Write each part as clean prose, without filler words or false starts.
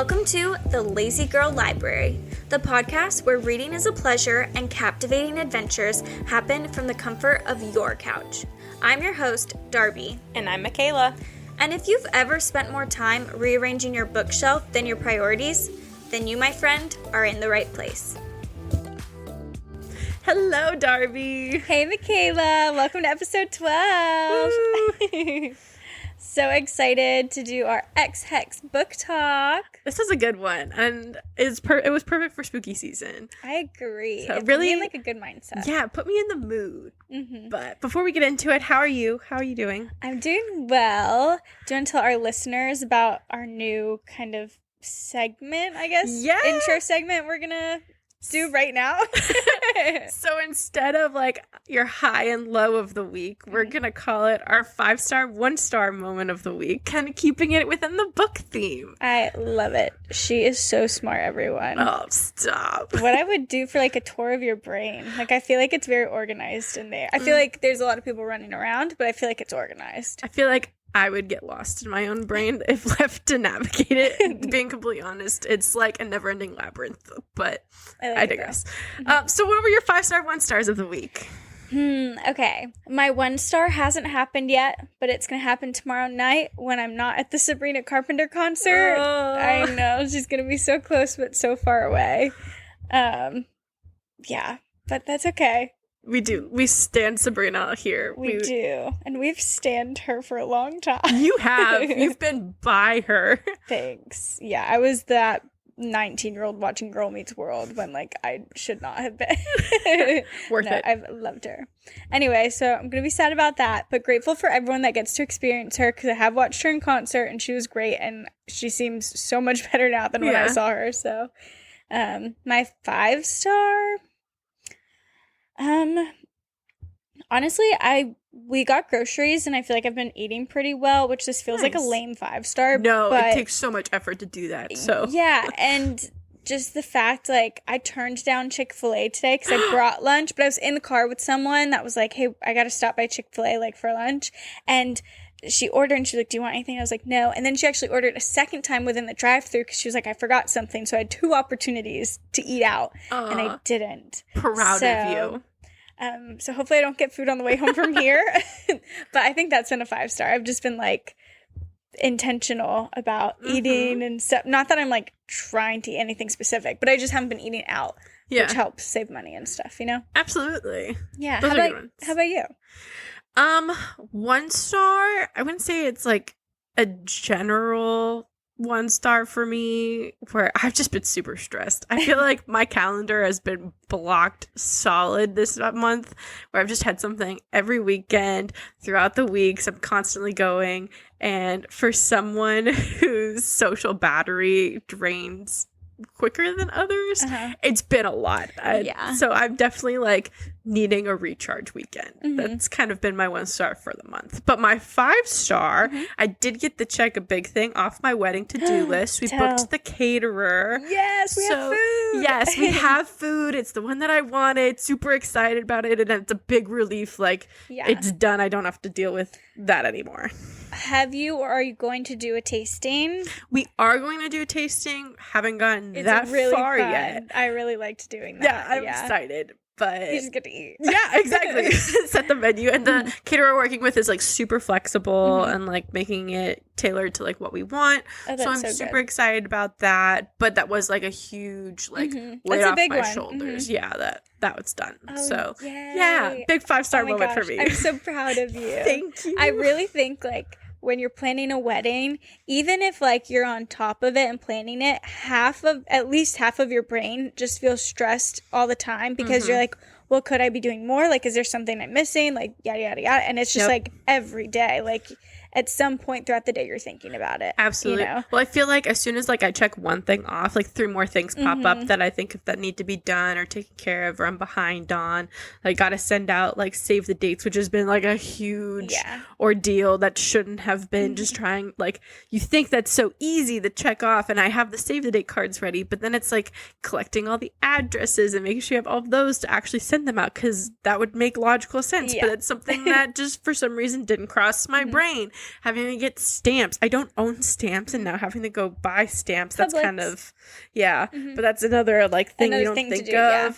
Welcome to The Lazy Girl Library, the podcast where reading is a pleasure and captivating adventures happen from the comfort of your couch. I'm your host, Darby. And I'm Michaela. And if you've ever spent more time rearranging your bookshelf than your priorities, then you, my friend, are in the right place. Hello, Darby. Hey, Michaela. Welcome to episode 12. So excited to do our X-Hex book talk. This is a good one, and it was perfect for spooky season. I agree. So it really, put me in like a good mindset. Yeah, put me in the mood. Mm-hmm. But before we get into it, how are you? How are you doing? I'm doing well. Do you want to tell our listeners about our new kind of segment, I guess? Yeah. Intro segment we're going to do right now? So instead of like your high and low of the week, we're going to call it our 5-star, 1-star moment of the week, kind of keeping it within the book theme. I love it. She is so smart, everyone. Oh, stop. What I would do for like a tour of your brain. Like, I feel like it's very organized in there. I feel like there's a lot of people running around, but I feel like it's organized. I feel like I would get lost in my own brain if left to navigate it. Being completely honest, it's like a never-ending labyrinth, but I digress. So what were your 5-star, 1-stars of the week? Okay. My 1-star hasn't happened yet, but it's going to happen tomorrow night when I'm not at the Sabrina Carpenter concert. Oh. I know. She's going to be so close, but so far away. Yeah, but that's okay. We do. We stand Sabrina here. We do. And we've stanned her for a long time. You have. You've been by her. Thanks. Yeah, I was that 19-year-old watching Girl Meets World when, like, I should not have been. Worth it. I've loved her. Anyway, so I'm going to be sad about that, but grateful for everyone that gets to experience her because I have watched her in concert and she was great and she seems so much better now than when I saw her. So, my 5-star... honestly, we got groceries and I feel like I've been eating pretty well, which this feels like a lame 5-star. No, but it takes so much effort to do that. So yeah, and just the fact, like, I turned down Chick-fil-A today because I brought lunch, but I was in the car with someone that was like, hey, I gotta stop by Chick-fil-A, like, for lunch, and she ordered and she was like, do you want anything? I was like, no. And then she actually ordered a second time within the drive-thru because she was like, I forgot something. So I had 2 opportunities to eat out and I didn't. Proud of you. So hopefully I don't get food on the way home from here. But I think that's been a 5-star. I've just been like intentional about eating and stuff. Not that I'm like trying to eat anything specific, but I just haven't been eating out, which helps save money and stuff, you know? Absolutely. Yeah. Those How are good ones. about you? 1-star, I wouldn't say it's like a general 1-star for me, where I've just been super stressed. I feel like my calendar has been blocked solid this month, where I've just had something every weekend throughout the weeks. I'm constantly going, and for someone whose social battery drains quicker than others, it's been a lot. So I'm definitely like needing a recharge weekend. That's kind of been my 1-star for the month. But my 5-star, I did get to check a big thing off my wedding to-do list. We booked the caterer. Yes, we have food. Yes, we have food. It's the one that I wanted. Super excited about it. And it's a big relief. Like, it's done. I don't have to deal with that anymore. Have you, or are you going to do a tasting? We are going to do a tasting. Haven't gotten It's that really far fun. Yet. I really liked doing that. Yeah, I'm excited. But you just get to eat. Yeah, exactly. Set the menu. And the caterer we're working with is like super flexible and like making it tailored to like what we want. So I'm super excited about that. But that was like a huge like weight off my shoulders. Yeah, that was done. So yeah, big 5-star moment for me. I'm so proud of you. Thank you. I really think like when you're planning a wedding, even if like you're on top of it and planning it, at least half of your brain just feels stressed all the time because you're like, well, could I be doing more? Like, is there something I'm missing? Like, yada, yada, yada. And it's just like every day, like at some point throughout the day, you're thinking about it. Absolutely. You know? Well, I feel like as soon as like I check one thing off, like 3 more things pop up that I think that need to be done or taken care of or I'm behind on. Like, got to send out like save the dates, which has been like a huge ordeal that shouldn't have been. Just trying, like, you think that's so easy to check off, and I have the save the date cards ready, but then it's like collecting all the addresses and making sure you have all of those to actually send them out, because that would make logical sense. But it's something that just for some reason didn't cross my brain. having to get stamps. I don't own stamps, and now having to go buy stamps, that's kind of, but that's another, like, thing you don't think of. Yeah.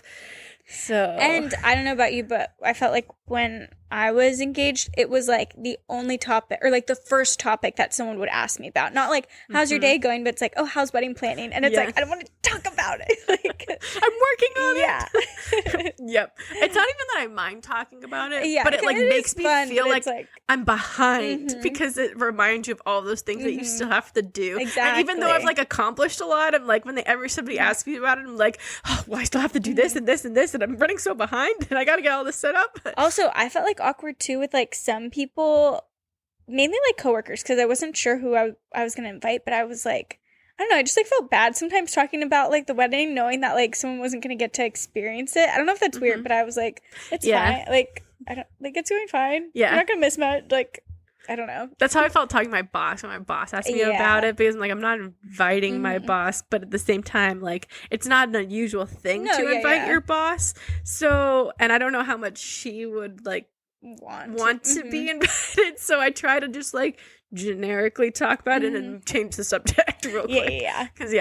So. And I don't know about you, but I felt like when I was engaged, it was like the only topic, or like the first topic that someone would ask me about. Not like, how's your day going? But it's like, oh, how's wedding planning? And it's like, I don't want to talk about it. Like, I'm working on it. Yep. It's not even that I mind talking about it, but it like makes me feel like I'm behind because it reminds you of all those things that you still have to do. Exactly. And even though I've like accomplished a lot, I'm like, when somebody asks me about it, I'm like, oh, well, I still have to do this and this and this, and I'm running so behind, and I got to get all this set up. Also, I felt like awkward too with like some people, mainly like coworkers, because I wasn't sure who I was gonna invite, but I was like, I don't know, I just like felt bad sometimes talking about like the wedding, knowing that like someone wasn't gonna get to experience it. I don't know if that's weird, but I was like, it's fine. Like, I don't like, it's going fine. Yeah, I'm not gonna miss much. Like, I don't know. That's how I felt talking to my boss when my boss asked me about it, because I'm like, I'm not inviting my boss, but at the same time, like, it's not an unusual thing to invite your boss. So, and I don't know how much she would like want to be invited. So I try to just like generically talk about it and change the subject real quick. Because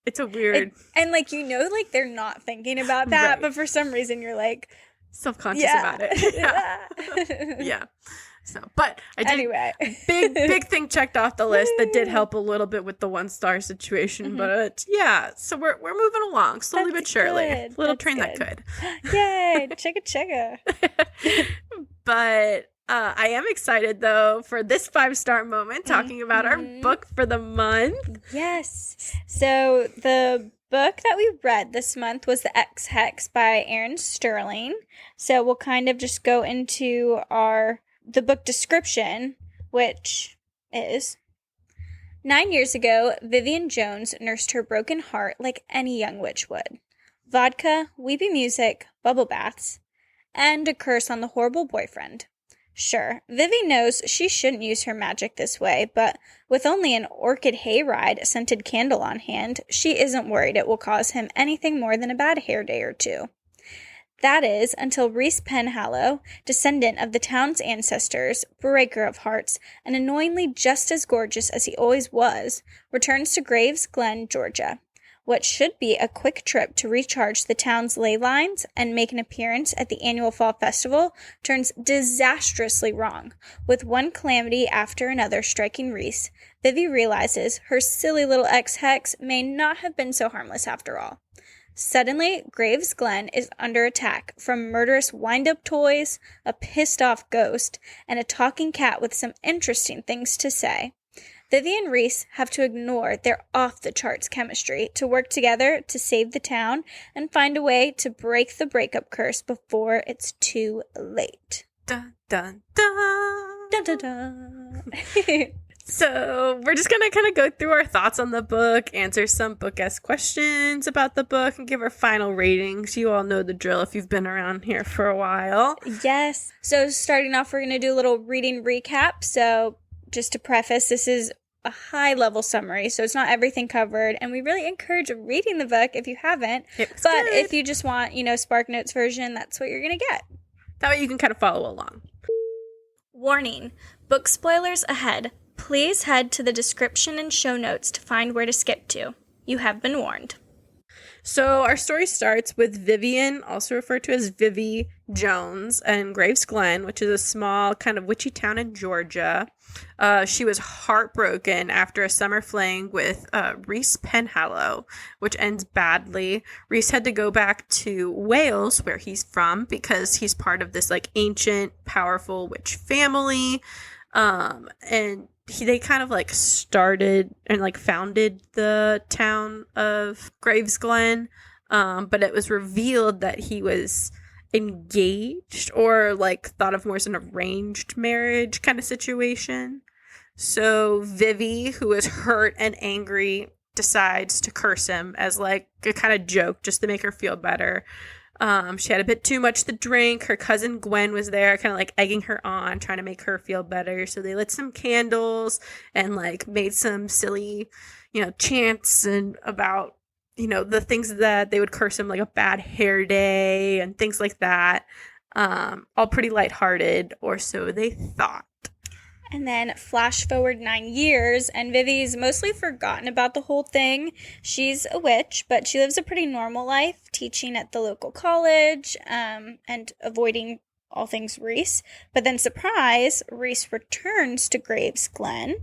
it's a weird and like, you know, like they're not thinking about that, but for some reason you're like self-conscious about it. Yeah. So, but I did anyway. big thing checked off the list that did help a little bit with the 1-star situation. But so we're moving along slowly but surely. Good. Little train that could. Yay! Chugga. But I am excited though for this 5-star moment, talking about our book for the month. Yes. So the book that we read this month was The Ex-Hex by Erin Sterling. So we'll kind of just go into the book description, which is: 9 years ago, Vivian Jones nursed her broken heart like any young witch would. Vodka, weepy music, bubble baths, and a curse on the horrible boyfriend. Sure, Vivi knows she shouldn't use her magic this way, but with only an orchid hayride scented candle on hand, she isn't worried it will cause him anything more than a bad hair day or two. That is, until Reese Penhallow, descendant of the town's ancestors, breaker of hearts, and annoyingly just as gorgeous as he always was, returns to Graves Glen, Georgia. What should be a quick trip to recharge the town's ley lines and make an appearance at the annual fall festival turns disastrously wrong. With one calamity after another striking Reese, Vivi realizes her silly little ex-hex may not have been so harmless after all. Suddenly, Graves Glen is under attack from murderous wind-up toys, a pissed-off ghost, and a talking cat with some interesting things to say. Vivi and Reese have to ignore their off-the-charts chemistry to work together to save the town and find a way to break the breakup curse before it's too late. Dun, dun, dun. Dun, dun, dun. So we're just going to kind of go through our thoughts on the book, answer some book-esque questions about the book, and give our final ratings. You all know the drill if you've been around here for a while. Yes. So starting off, we're going to do a little reading recap. So just to preface, this is a high-level summary, so it's not everything covered, and we really encourage reading the book if you haven't. But if you just want, Spark Notes version, that's what you're going to get. That way you can kind of follow along. Warning. Book spoilers ahead. Please head to the description and show notes to find where to skip to. You have been warned. So our story starts with Vivian, also referred to as Vivi Jones, in Graves Glen, which is a small kind of witchy town in Georgia. She was heartbroken after a summer fling with Reese Penhallow, which ends badly. Reese had to go back to Wales, where he's from, because he's part of this like ancient, powerful witch family. And they kind of like started and like founded the town of Graves Glen. But it was revealed that he was engaged, or like thought of more as an arranged marriage kind of situation. So Vivi, who is hurt and angry, decides to curse him as like a kind of joke just to make her feel better. She had a bit too much to drink. Her cousin Gwen was there, kind of like egging her on, trying to make her feel better. So they lit some candles and like made some silly, chants and about, the things that they would curse him, like a bad hair day and things like that. All pretty lighthearted, or so they thought. And then flash forward 9 years, and Vivi's mostly forgotten about the whole thing. She's a witch, but she lives a pretty normal life, teaching at the local college, and avoiding all things Reese. But then, surprise, Reese returns to Graves Glen.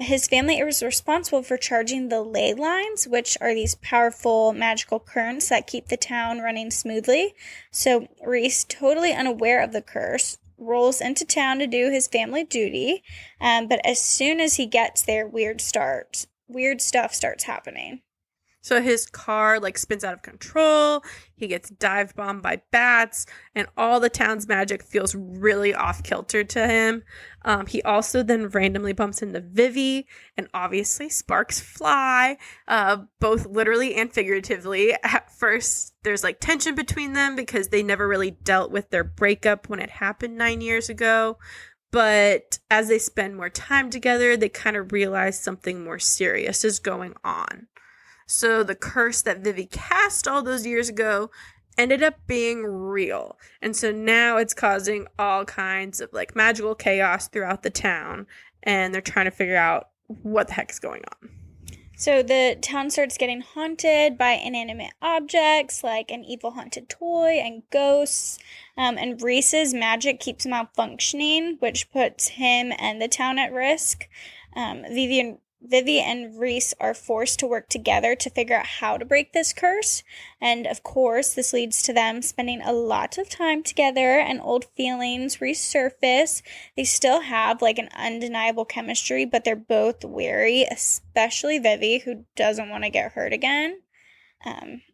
His family is responsible for charging the ley lines, which are these powerful magical currents that keep the town running smoothly. So Reese, totally unaware of the curse, rolls into town to do his family duty. But as soon as he gets there, weird stuff starts happening. So his car, like, spins out of control, he gets dive bombed by bats, and all the town's magic feels really off-kilter to him. He also then randomly bumps into Vivi, and obviously sparks fly, both literally and figuratively. At first, there's, like, tension between them because they never really dealt with their breakup when it happened 9 years ago. But as they spend more time together, they kind of realize something more serious is going on. So the curse that Vivi cast all those years ago ended up being real. And so now it's causing all kinds of, like, magical chaos throughout the town. And they're trying to figure out what the heck is going on. So the town starts getting haunted by inanimate objects like an evil haunted toy and ghosts. And Reese's magic keeps malfunctioning, which puts him and the town at risk. Vivi and Reese are forced to work together to figure out how to break this curse. And of course, this leads to them spending a lot of time together and old feelings resurface. They still have, like, an undeniable chemistry, but they're both wary, especially Vivi, who doesn't want to get hurt again.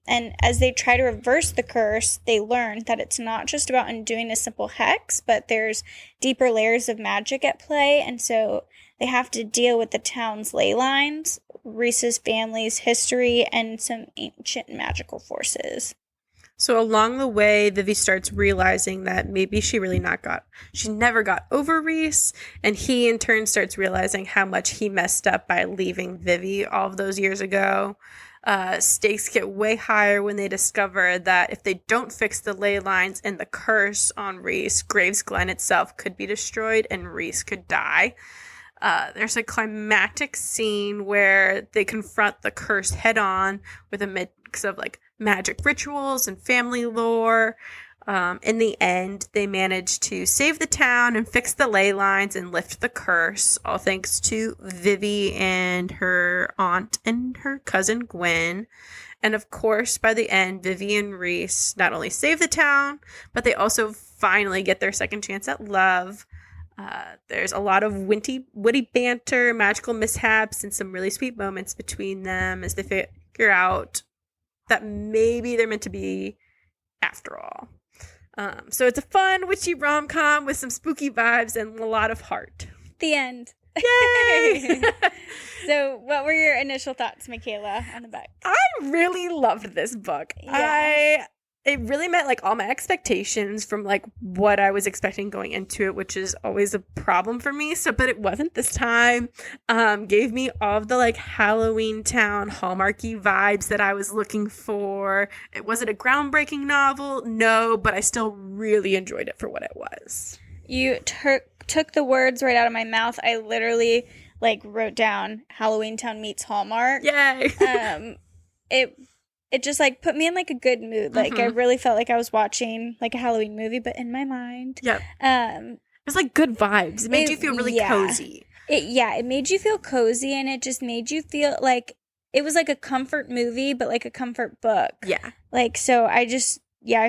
And as they try to reverse the curse, they learn that it's not just about undoing a simple hex, but there's deeper layers of magic at play. And so they have to deal with the town's ley lines, Reese's family's history, and some ancient magical forces. So along the way, Vivi starts realizing that maybe she never got over Reese, and he in turn starts realizing how much he messed up by leaving Vivi all of those years ago. Stakes get way higher when they discover that if they don't fix the ley lines and the curse on Reese, Graves Glen itself could be destroyed and Reese could die. There's a climactic scene where they confront the curse head on with a mix of, like, magic rituals and family lore. In the end, they manage to save the town and fix the ley lines and lift the curse, all thanks to Vivi and her aunt and her cousin Gwen. And of course, by the end, Vivi and Reese not only save the town, but they also finally get their second chance at love. There's a lot of witty banter, magical mishaps, and some really sweet moments between them as they figure out that maybe they're meant to be after all. So it's a fun, witchy rom-com with some spooky vibes and a lot of heart. The end. Yay! So what were your initial thoughts, Michaela, on the book? I really loved this book. Yeah. It really met, like, all my expectations from, like, what I was expecting going into it, which is always a problem for me. But it wasn't this time. Gave me all of the, like, Halloween Town Hallmarky vibes that I was looking for. It wasn't a groundbreaking novel, no, but I still really enjoyed it for what it was. You took the words right out of my mouth. I literally, like, wrote down Halloween Town meets Hallmark. Yay! It just, like, put me in, like, a good mood. Like, I really felt like I was watching, like, a Halloween movie, but in my mind. Yep. It was, like, good vibes. It made you feel really cozy. It made you feel cozy, and it just made you feel like it was, like, a comfort movie, but, like, a comfort book. Yeah. Like, so I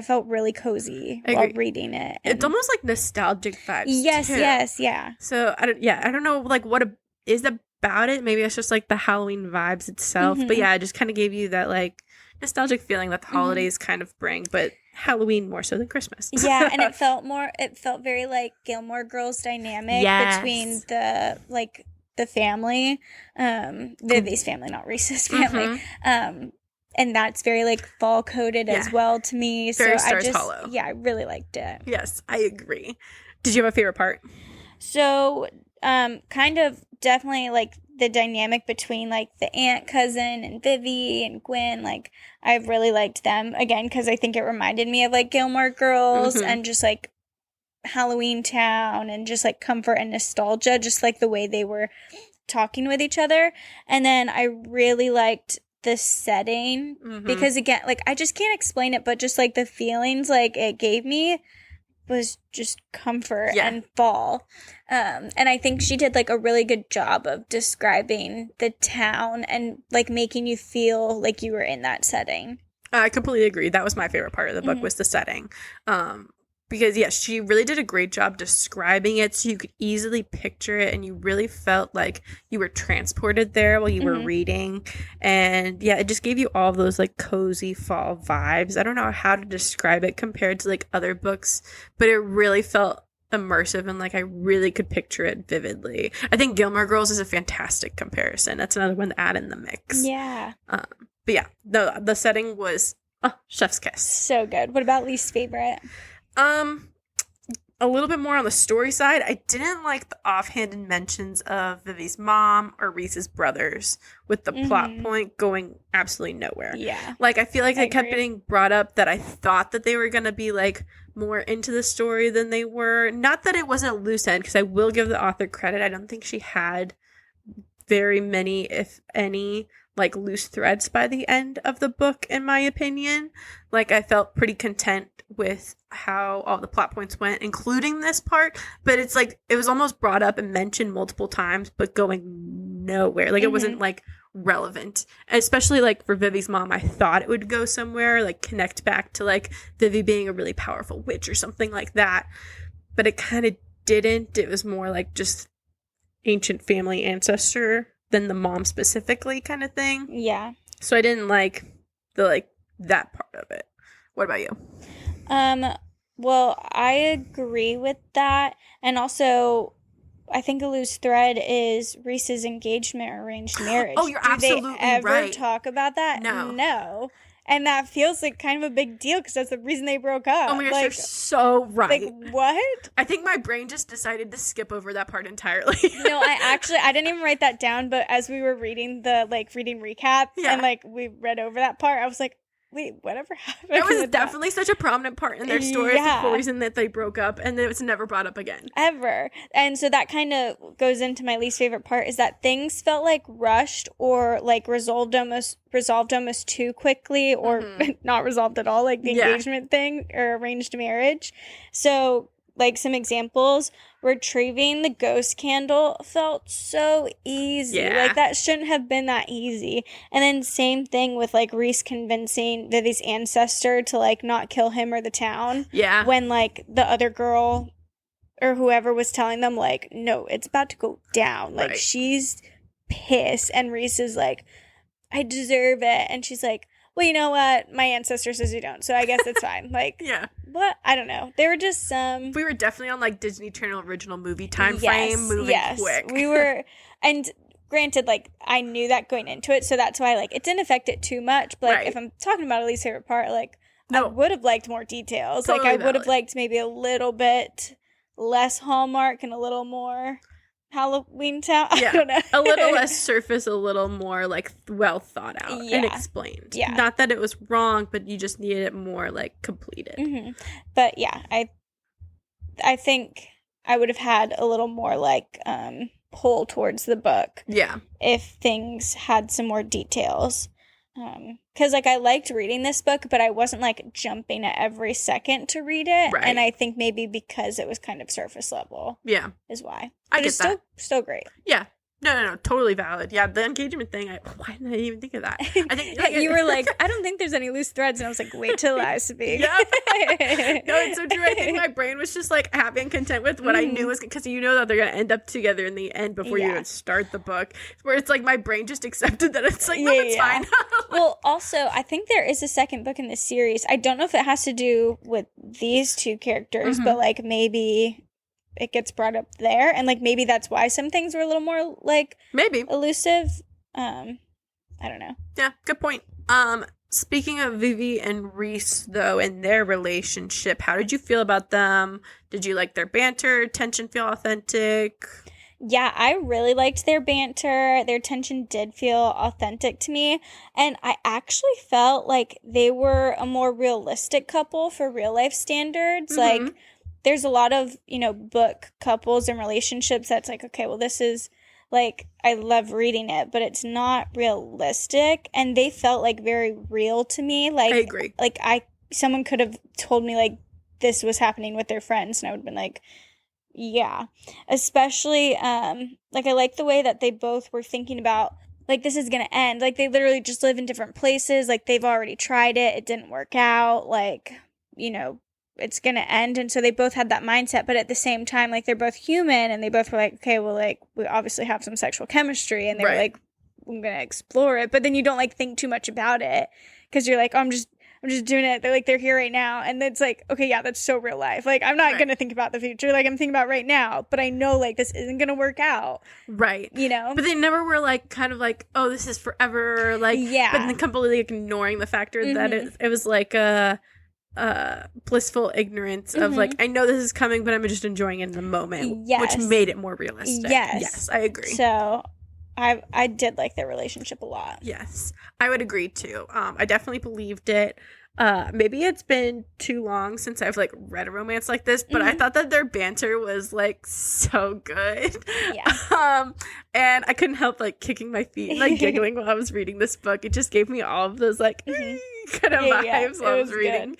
felt really cozy while reading it. It's almost, like, nostalgic vibes, Yes, too. yeah. So, I don't know, like, what is about it. Maybe it's just, like, the Halloween vibes itself. But, yeah, it just kind of gave you that, like, nostalgic feeling that the holidays kind of bring, but Halloween more so than Christmas. Yeah, and it felt very, like, Gilmore Girls dynamic between the family, Vivi's family, not Reese's family. And that's very, like, fall coded as well to me. Very so Stars Hollow. Yeah, I really liked it. Yes, I agree. Did you have a favorite part? So, kind of definitely, like, the dynamic between, like, the aunt, cousin, and Vivi and Gwen, like, I really liked them, again, because I think it reminded me of, like, Gilmore Girls, and just, like, Halloween Town and just like comfort and nostalgia, just like the way they were talking with each other. And then I really liked the setting because, again, like I just can't explain it, but just like the feelings like it gave me was just comfort and fall. And I think she did like a really good job of describing the town and like making you feel like you were in that setting. I completely agree. That was my favorite part of the book was the setting. Because, yes, she really did a great job describing it so you could easily picture it and you really felt like you were transported there while you were reading. And, yeah, it just gave you all those, like, cozy fall vibes. I don't know how to describe it compared to, like, other books, but it really felt immersive and, like, I really could picture it vividly. I think Gilmore Girls is a fantastic comparison. That's another one to add in the mix. Yeah. But, yeah, the setting was chef's kiss. So good. What about least favorite? A little bit more on the story side. I didn't like the offhanded mentions of Vivi's mom or Reese's brothers with the plot point going absolutely nowhere. Yeah. Like, I feel like it kept getting brought up that I thought that they were going to be, like, more into the story than they were. Not that it wasn't a loose end, because I will give the author credit. I don't think she had very many, if any, like, loose threads by the end of the book, in my opinion. Like, I felt pretty content with how all the plot points went, including this part, but it's like it was almost brought up and mentioned multiple times but going nowhere. Like, it wasn't like relevant, especially like for Vivi's mom. I thought it would go somewhere, like connect back to like Vivi being a really powerful witch or something like that, but it kind of didn't. It was more like just ancient family ancestor than the mom specifically kind of thing. Yeah. So I didn't like that part of it. What about you? Well, I agree with that. And also, I think a loose thread is Reese's engagement or arranged marriage. Oh, you're absolutely right. Do they ever talk about that? No. No. And that feels like kind of a big deal because that's the reason they broke up. Oh my gosh, you're so right. Like, what? I think my brain just decided to skip over that part entirely. No, I didn't even write that down, but as we were reading reading recap and we read over that part, I was like, wait, whatever happened? It was definitely such a prominent part in their story. It's the whole reason that they broke up, and it was never brought up again. Ever. And so that kind of goes into my least favorite part, is that things felt like rushed or like resolved almost too quickly, or not resolved at all, like the engagement thing or arranged marriage. So, like, some examples: retrieving the ghost candle felt so easy. Yeah. Like, that shouldn't have been that easy. And then same thing with, like, Reese convincing Vivi's ancestor to, like, not kill him or the town. Yeah. When, like, the other girl or whoever was telling them, like, no, it's about to go down. Like, she's pissed. And Reese is like, I deserve it. And she's like, well, you know what? My ancestor says you don't, so I guess it's fine. Like, yeah. What? I don't know. There were just some... We were definitely on, like, Disney Channel original movie time frame, moving quick. We were... And granted, like, I knew that going into it, so that's why, like, it didn't affect it too much. But, like, if I'm talking about a least favorite part, like, I would have liked more details. Totally like, I would have liked maybe a little bit less Hallmark and a little more Halloween Town. I don't know. A little less surface, a little more, like, well thought out and explained. Yeah. Not that it was wrong, but you just needed it more, like, completed. But, yeah, I think I would have had a little more, like, pull towards the book. Yeah. If things had some more details. Because, like, I liked reading this book, but I wasn't, like, jumping at every second to read it. Right. And I think maybe because it was kind of surface level. Yeah. Is why. I But get it's that. still great. Yeah. No. Totally valid. Yeah, the engagement thing, why didn't I even think of that? I think You were like, I don't think there's any loose threads. And I was like, wait till I speak. Yeah. No, it's so true. I think my brain was just, like, happy and content with what I knew was, because you know that they're going to end up together in the end before you even start the book. Where it's like my brain just accepted that it's like, no, it's fine. Well, also, I think there is a second book in this series. I don't know if it has to do with these two characters, but, like, maybe it gets brought up there, and, like, maybe that's why some things were a little more, like, maybe elusive. I don't know. Yeah, good point. Speaking of Vivi and Reese, though, and their relationship, how did you feel about them? Did you like their banter? Tension feel authentic? Yeah, I really liked their banter. Their tension did feel authentic to me. And I actually felt like they were a more realistic couple for real life standards. Like, there's a lot of, you know, book couples and relationships that's like, okay, well, this is like, I love reading it, but it's not realistic. And they felt like very real to me. Like, I agree. Like someone could have told me like this was happening with their friends, and I would have been like, yeah. Especially, like, I like the way that they both were thinking about, like, this is gonna end. Like, they literally just live in different places. Like, they've already tried it. It didn't work out. Like, you know, it's gonna end. And so they both had that mindset. But at the same time, like, they're both human. And they both were like, okay, well, like, we obviously have some sexual chemistry. And they were like, I'm gonna explore it. But then you don't, like, think too much about it. Because you're like, oh, I'm just doing it. They're like, they're here right now. And it's like, okay, yeah, that's so real life. Like, I'm not going to think about the future. Like, I'm thinking about right now. But I know, like, this isn't going to work out. Right. You know? But they never were, like, kind of like, oh, this is forever. Like, yeah. But then completely ignoring the factor that it was like a blissful ignorance of, like, I know this is coming, but I'm just enjoying it in the moment. Yes. Which made it more realistic. Yes, I agree. So I did like their relationship a lot. Yes, I would agree too. I definitely believed it. Maybe it's been too long since I've like read a romance like this, but I thought that their banter was like so good. Yeah. And I couldn't help like kicking my feet and like giggling while I was reading this book. It just gave me all of those like kind of vibes while I was reading.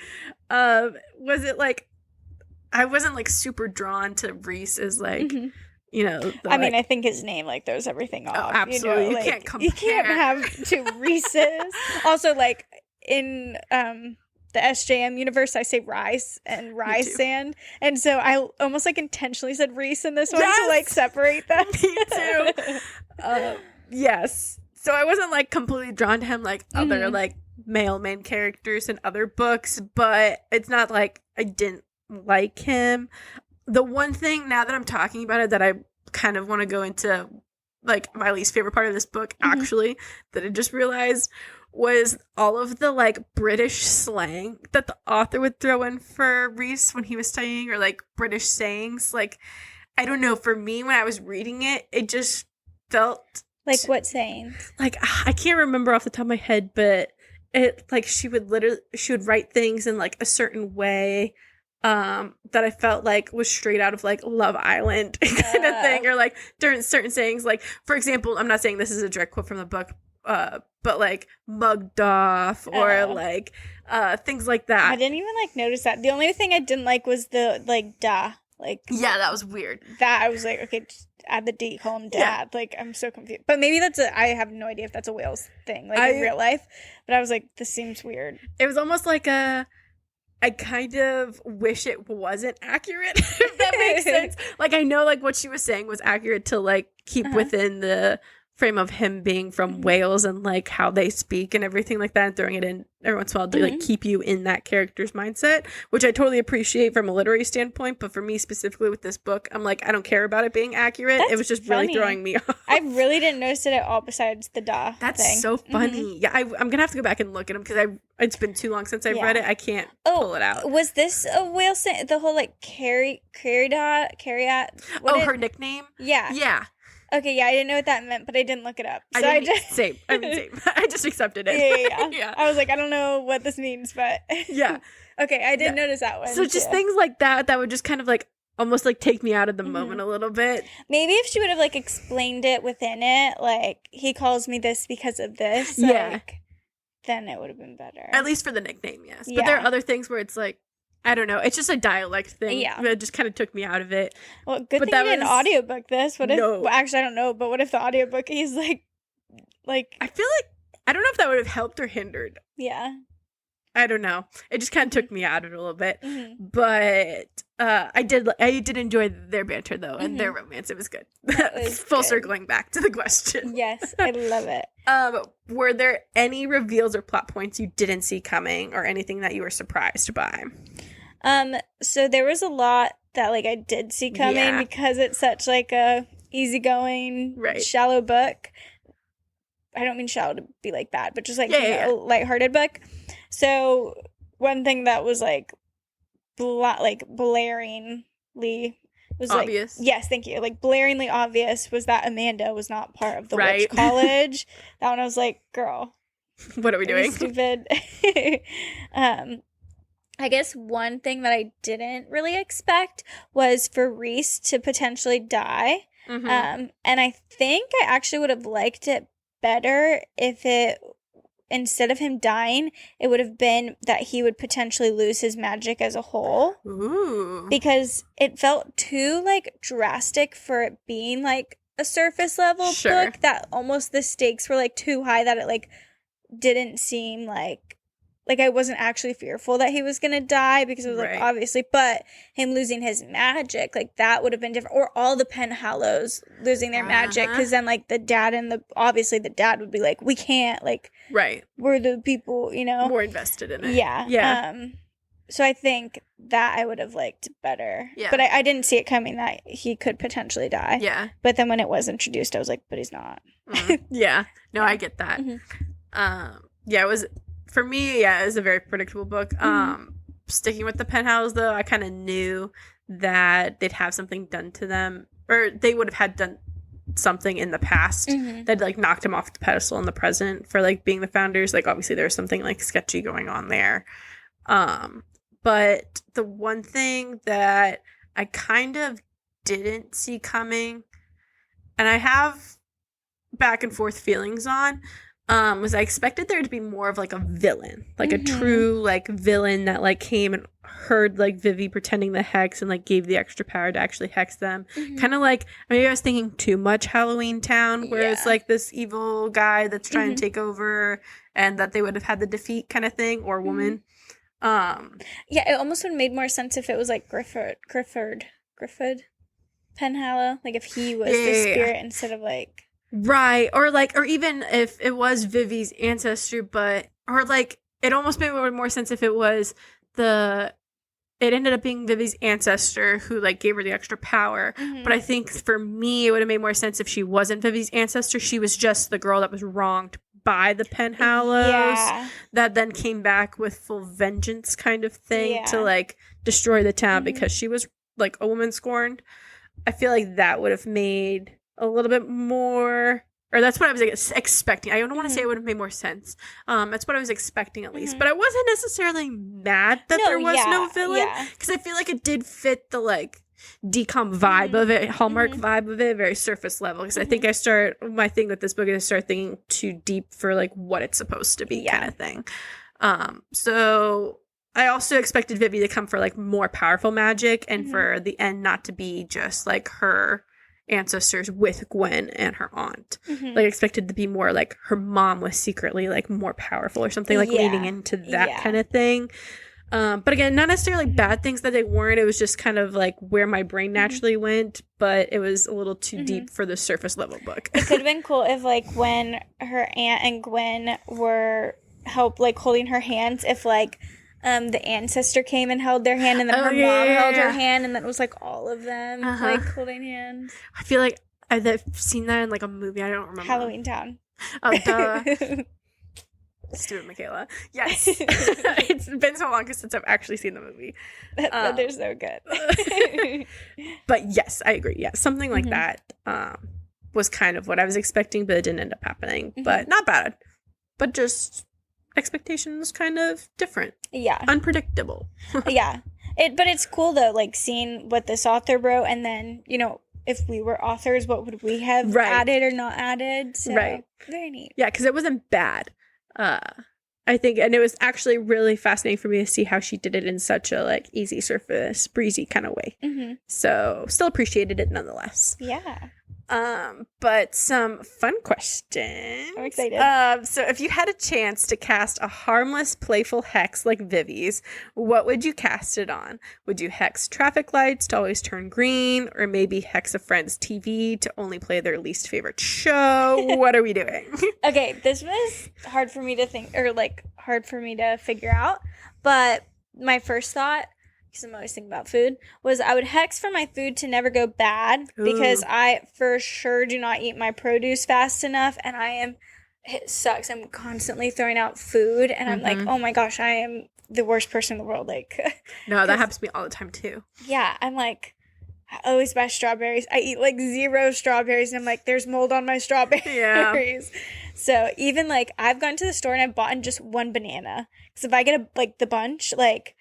Was it like I wasn't like super drawn to Reese as like you know, I mean, I think his name like throws everything off. Absolutely, you know, like, you can't compare. You can't have two Reeses. Also, like in the SJM universe, I say Rice and Rice Sand, and so I almost like intentionally said Reese in this one to like separate them. Me too. Yes. So I wasn't like completely drawn to him like other like male main characters in other books, but it's not like I didn't like him. The one thing, now that I'm talking about it, that I kind of want to go into, like, my least favorite part of this book, actually, that I just realized, was all of the, like, British slang that the author would throw in for Reese when he was studying, or, like, British sayings. Like, I don't know, for me, when I was reading it, it just felt... Like, what sayings? Like, I can't remember off the top of my head, but it, like, she would write things in, like, a certain way, that I felt like was straight out of like Love Island kind of thing, or like during certain sayings, like for example, I'm not saying this is a direct quote from the book, but like mugged off or like things like that. I didn't even like notice that. The only thing I didn't like was the like da. Like yeah, that was weird. That I was like, okay, just add the D, call him dad. Yeah. Like I'm so confused. But maybe I have no idea if that's a Wales thing, like in real life. But I was like, this seems weird. It was almost like I kind of wish it wasn't accurate, if that makes sense. Like, I know, like, what she was saying was accurate to, like, keep within the frame of him being from Wales and, like, how they speak and everything like that, and throwing it in every once in a while to, like, keep you in that character's mindset, which I totally appreciate from a literary standpoint. But for me, specifically with this book, I'm like, I don't care about it being accurate. It was just really throwing me off. I really didn't notice it at all besides the da That's thing. so funny. Yeah, I'm going to have to go back and look at them because it's been too long since I've read it. I can't pull it out. Was this a Wales thing? The whole, like, carryat? Her nickname? Yeah. Yeah. Okay, yeah, I didn't know what that meant, but I didn't look it up. So same. Same. I just accepted it. Yeah. I was like, I don't know what this means, but yeah. Okay, I did notice that one. So just things like that would just kind of like almost like take me out of the moment a little bit. Maybe if she would have like explained it within it, like he calls me this because of this, like, then it would have been better. At least for the nickname, yes. But there are other things where it's like, I don't know. It's just a dialect thing. Yeah. It just kind of took me out of it. Well, good thing you didn't audiobook this. What if, well, actually, I don't know, but what if the audiobook is like... I feel like, I don't know if that would have helped or hindered. Yeah. I don't know. It just kind of took me out of it a little bit. But I did enjoy their banter, though, and their romance. It was good. Full circling back to the question. Yes, I love it. Were there any reveals or plot points you didn't see coming, or anything that you were surprised by? So there was a lot that, like, I did see coming because it's such, like, a easygoing, shallow book. I don't mean shallow to be, like, bad, but just, like, a lighthearted book. So one thing that was, like, blaringly was obvious. Like, yes, thank you. Like, blaringly obvious was that Amanda was not part of the witch college. That one I was like, girl, what are we doing? Stupid. I guess one thing that I didn't really expect was for Reese to potentially die. Mm-hmm. And I think I actually would have liked it better if it, instead of him dying, it would have been that he would potentially lose his magic as a whole. Ooh. Because it felt too, like, drastic for it being, like, a surface level Sure. book, that almost the stakes were, like, too high, that it, like, didn't seem like I wasn't actually fearful that he was gonna die, because it was Right. like, obviously, but him losing his magic, like, that would have been different. Or all the Penhallows losing their magic, because then, like, the dad and obviously the dad would be like, we can't, like, Right. we're the people, you know. More invested in it. Yeah. Yeah. So I think that I would have liked better. Yeah. But I didn't see it coming that he could potentially die. Yeah. But then when it was introduced, I was like, but he's not. Yeah. No, I get that. Mhm. Yeah, it was, for me, yeah, it was a very predictable book. Sticking with the Penthouse, though, I kind of knew that they'd have something done to them, or they would have had done something in the past that, like, knocked him off the pedestal in the present for, like, being the founders. Like, obviously there was something, like, sketchy going on there. But the one thing that I kind of didn't see coming, and I have back and forth feelings on, was I expected there to be more of, like, a villain, like a true, like, villain that, like, came and heard, like, Vivi pretending the hex and, like, gave the extra power to actually hex them. Kind of like, maybe I was thinking too much Halloween Town, where it's like this evil guy that's trying to take over, and that they would have had the defeat kind of thing, or woman. Yeah, it almost would have made more sense if it was like Grifford Penhallow, like if he was the spirit instead of like, right, or like, or even if it was Vivi's ancestor, but, or like, it almost made more sense if it was it ended up being Vivi's ancestor who, like, gave her the extra power. But I think for me, it would have made more sense if she wasn't Vivi's ancestor. She was just the girl that was wronged by the Penhallows that then came back with full vengeance kind of thing to, like, destroy the town because she was, like, a woman scorned. I feel like that would have made a little bit more, or that's what I was expecting. I don't want to say it would have made more sense. That's what I was expecting, at least. But I wasn't necessarily mad that there was no villain, because I feel like it did fit the, like, decom vibe of it, Hallmark vibe of it, very surface level. Because I think my thing with this book is I start thinking too deep for, like, what it's supposed to be kind of thing. So I also expected Vivi to come for, like, more powerful magic, and for the end not to be just, like, her ancestors with Gwen and her aunt. Like, I expected to be more like her mom was secretly, like, more powerful or something, like, leading into that kind of thing. But again, not necessarily bad things that they weren't. It was just kind of like where my brain naturally went, but it was a little too deep for the surface level book. It could have been cool if, like, when her aunt and Gwen were holding her hands, if, like, the ancestor came and held their hand, and then her mom held her hand, and then it was, like, all of them, like, holding hands. I feel like I've seen that in, like, a movie. I don't remember. Halloween Town. Oh, duh. Stupid Michaela. Yes. It's been so long since I've actually seen the movie. They're so good. But yes, I agree. Yeah, something like that was kind of what I was expecting, but it didn't end up happening. But not bad. But just expectations kind of different. Yeah. Unpredictable. Yeah. But it's cool, though, like, seeing what this author wrote, and then, you know, if we were authors, what would we have added or not added? So, very neat. Yeah, because it wasn't bad. I think, and it was actually really fascinating for me to see how she did it in such a, like, easy surface, breezy kind of way. So still appreciated it nonetheless. Yeah. But some fun questions. I'm excited. So if you had a chance to cast a harmless, playful hex like Vivi's, what would you cast it on? Would you hex traffic lights to always turn green, or maybe hex a friend's TV to only play their least favorite show? What are we doing? Okay, this was hard for me to think, or, like, hard for me to figure out, but my first thought, because I'm always thinking about food, was I would hex for my food to never go bad, because I for sure do not eat my produce fast enough, and it sucks. I'm constantly throwing out food, and I'm like, oh my gosh, I am the worst person in the world. Like, no, that happens to me all the time too. Yeah, I'm like, I always buy strawberries. I eat, like, 0 strawberries, and I'm like, there's mold on my strawberries. Yeah. So even, like, I've gone to the store and I've bought just 1 banana. Because if I get the bunch, like,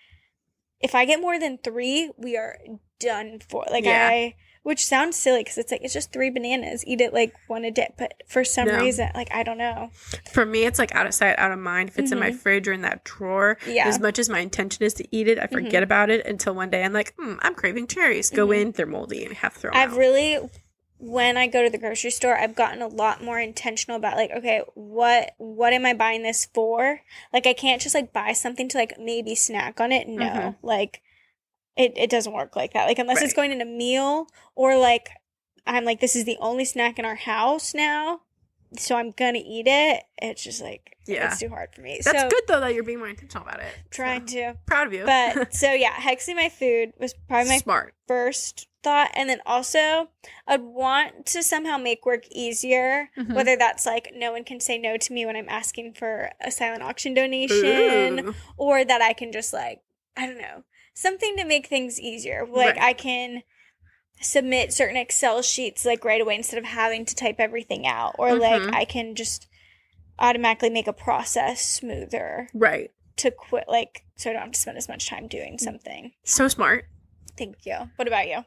if I get more than 3, we are done for. Like, Yeah. which sounds silly because it's like, it's just 3 bananas. Eat it like one a day. But for some No. reason, like, I don't know. For me, it's like out of sight, out of mind. If it's in my Mhm. fridge or in that drawer, Yeah. as much as my intention is to eat it, I forget about it until one day I'm like, I'm craving cherries. Go in, they're moldy, and I have to throw them I've out. really, when I go to the grocery store, I've gotten a lot more intentional about like, okay, what am I buying this for? Like, I can't just like buy something to like maybe snack on it. No, like it doesn't work like that. Like, unless it's Right. going in a meal, or like I'm like, this is the only snack in our house now, so I'm gonna eat it. It's just like, Yeah. it's too hard for me. That's so good, though, that you're being more intentional about it. trying to. Proud of you. But so yeah, hexing my food was probably my Smart. first thought. And then also I'd want to somehow make work easier, Mhm. whether that's like no one can say no to me when I'm asking for a silent auction donation, Ooh. or that I can just like, I don't know, something to make things easier. Like, Right. I can submit certain Excel sheets like right away instead of having to type everything out, or like I can just automatically make a process smoother Right. to quit, like, so I don't have to spend as much time doing something. So smart. Thank you. What about you?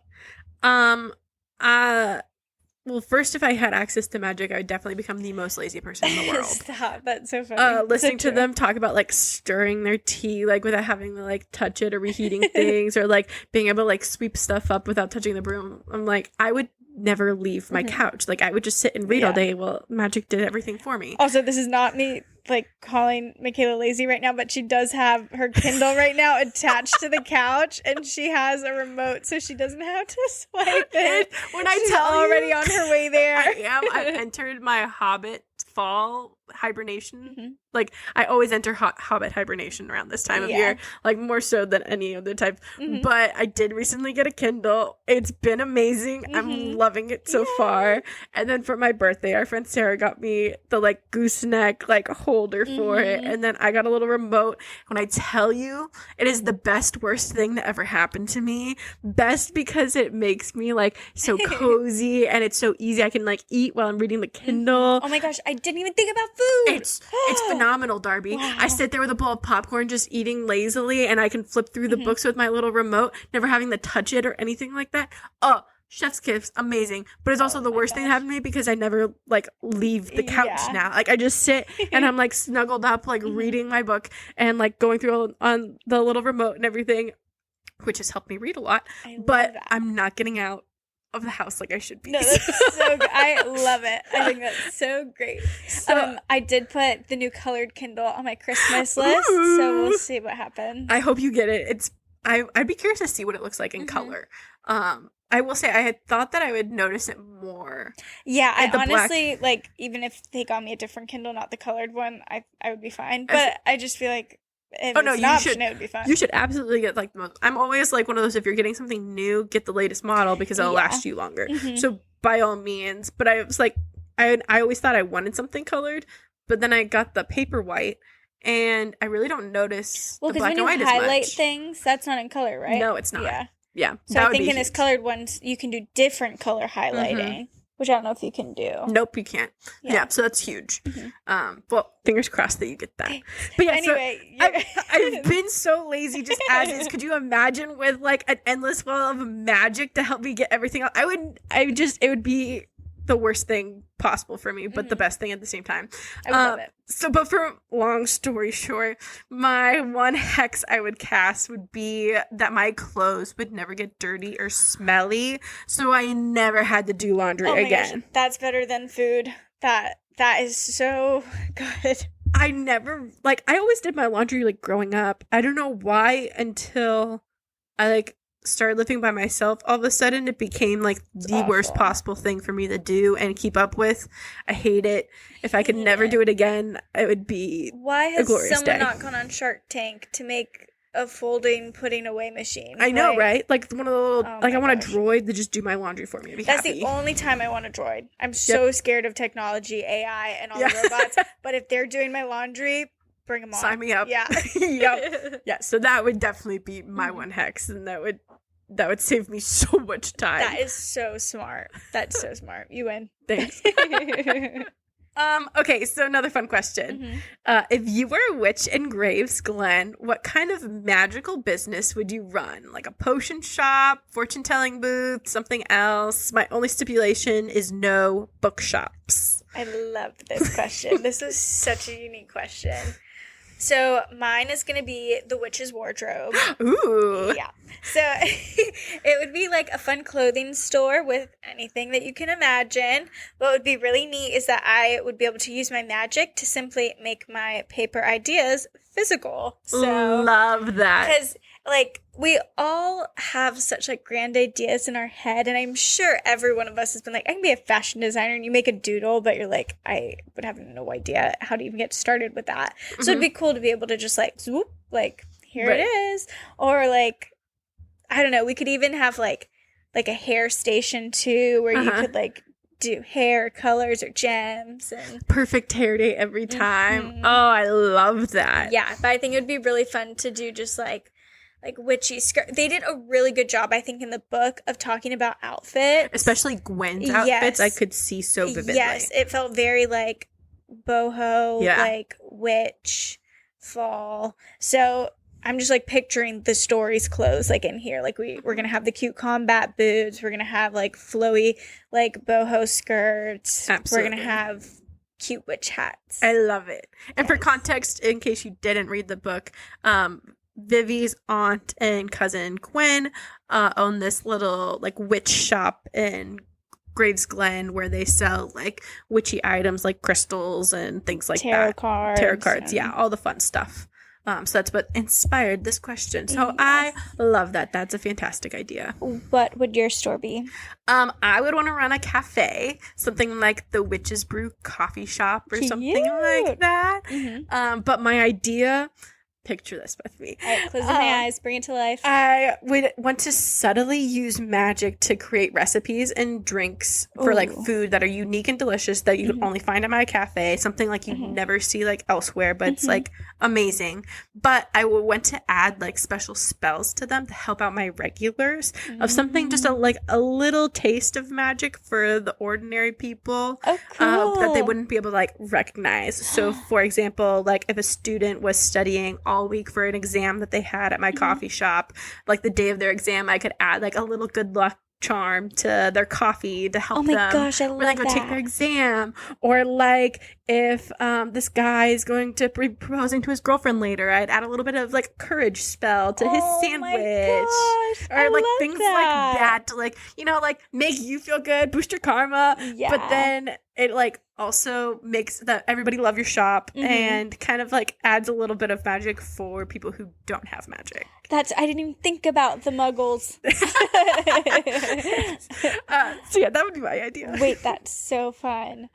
Well, first, if I had access to magic, I would definitely become the most lazy person in the world. Stop. That's so funny. Listening So to true. them talk about like stirring their tea, like without having to like touch it or reheating things, or like being able to like sweep stuff up without touching the broom. I'm like, I would never leave my couch. Like, I would just sit and read all Yeah. day. Well, magic did everything for me. Also, this is not me like calling Michaela lazy right now, but she does have her Kindle right now attached to the couch, and she has a remote, so she doesn't have to swipe it. When I She's tell already you, on her way there. I entered my Hobbit fall hibernation. Mhm. Like, I always enter Hobbit hibernation around this time of Yeah. year, like more so than any other type. Mhm. But I did recently get a Kindle. It's been amazing. I'm Mhm. loving it so Yay. far. And then for my birthday, our friend Sarah got me the like gooseneck like holder for it. Mhm. And then I got a little remote. When I tell you, it is the best, worst thing that ever happened to me. Best because it makes me like so cozy, and it's so easy. I can like eat while I'm reading the Kindle. Oh my gosh, I didn't even think about food. It's phenomenal, Darby. Wow. I sit there with a bowl of popcorn just eating lazily, and I can flip through the books with my little remote, never having to touch it or anything like that. Oh, chef's kiss, amazing. But it's also the my worst thing that gosh. happened to me because I never like leave the couch Yeah. now. Like, I just sit and I'm like snuggled up, like reading my book and like going through on the little remote and everything, which has helped me read a lot. I love But that. I'm not getting out of the house like I should be. No, that's so good. I love it. I think that's so great. So- I did put the new colored Kindle on my Christmas list, so we'll see what happens. I hope you get it. I'd be curious to see what it looks like in color. I will say I had thought that I would notice it more. Yeah, I like the black- honestly like, even if they got me a different Kindle, not the colored one, I would be fine. But I just feel like if Oh, no, it's you an option, should- it would be fine. You should absolutely get like the most. I'm always like one of those, if you're getting something new, get the latest model because it'll Yeah. last you longer. Mhm. So by all means, but I was like, I always thought I wanted something colored, but then I got the paper white, and I really don't notice Well, the because black when and you white as highlight much. things, that's not in color, right? No, it's not. Yeah. Yeah, So that I would think be in this huge. colored ones, you can do different color highlighting, which I don't know if you can do. Nope, you can't. Yeah. Yeah, so that's huge. Mhm. Well, fingers crossed that you get that. But yeah, Anyway, I've been so lazy just as is. Could you imagine with like an endless well of magic to help me get everything out? It would be the worst thing possible for me, but the best thing at the same time. I would love it. So, but for long story short, my one hex I would cast would be that my clothes would never get dirty or smelly, so I never had to do laundry Oh my again. gosh, that's better than food. That is so good. I never, like, I always did my laundry, like, growing up. I don't know why until I, like, started living by myself. All of a sudden, it became, like, the worst awful. possible thing for me to do and keep up with. I hate it. If I could Hate never it. do it again, it would be Why has glorious someone day. not gone on Shark Tank to make a folding putting away machine? I know, Like, right? Like, one of the little, Oh like, I my want a gosh. droid to just do my laundry for me. I'd be That's happy. the only time I want a droid. I'm so scared of technology, AI, and all the Yeah. robots. But if they're doing my laundry, bring them on. Sign me up. Yeah. Yep. Yeah, so that would definitely be my Mhm. one hex, and that would save me so much time. That is so smart. That's so smart. You win. Thanks. Okay, so another fun question. If you were a witch in Graves Glen, what kind of magical business would you run? Like a potion shop, fortune-telling booth, something else? My only stipulation is no bookshops. I love this question. This is such a unique question. So mine is going to be the witch's wardrobe. Ooh. Yeah. So it would be like a fun clothing store with anything that you can imagine. What would be really neat is that I would be able to use my magic to simply make my paper ideas physical. So love that. Because like we all have such like grand ideas in our head, and I'm sure every one of us has been like, I can be a fashion designer, and you make a doodle, but you're like, I would have no idea how to even get started with that. So it'd be cool to be able to just like swoop, like here it is, or like I don't know, we could even have like a hair station too, where you could like do hair colors or gems and perfect hair day every time. Oh, I love that. Yeah, but I think it would be really fun to do just like witchy skirt. They did a really good job, I think, in the book of talking about outfits. Especially Gwen's outfits, I could see so vividly. Yes, it felt very like boho, like witch, fall. So I'm just like picturing the story's clothes like in here. Like we're going to have the cute combat boots. We're going to have like flowy like boho skirts. Absolutely. We're going to have cute witch hats. I love it. And for context, in case you didn't read the book, Vivi's aunt and cousin Gwen own this little like witch shop in Graves Glen where they sell like witchy items like crystals and things like tarot that. Cards. Tarot cards, yeah, all the fun stuff. So that's what inspired this question. So I love that. That's a fantastic idea. What would your store be? I would want to run a cafe, something like the Witch's Brew coffee shop or something like that. But my idea, picture this with me. All right, closing my eyes, bring it to life. I would want to subtly use magic to create recipes and drinks for like food that are unique and delicious that you can only find at my cafe, something like you never see like elsewhere, but it's like amazing. But I would want to add like special spells to them to help out my regulars of something just a little taste of magic for the ordinary people that they wouldn't be able to like recognize. So for example, like if a student was studying all week for an exam that they had at my coffee shop, like the day of their exam, I could add like a little good luck charm to their coffee to help them. Oh my gosh, I love that. When they go take their exam. Or like if this guy is going to be proposing to his girlfriend later, I'd add a little bit of like courage spell to his sandwich. My gosh, or like things like that to like, you know, like make you feel good, boost your karma. Yeah. But then it like also makes that everybody love your shop and kind of like adds a little bit of magic for people who don't have magic. I didn't even think about the muggles. So yeah, that would be my idea. Wait, that's so fun.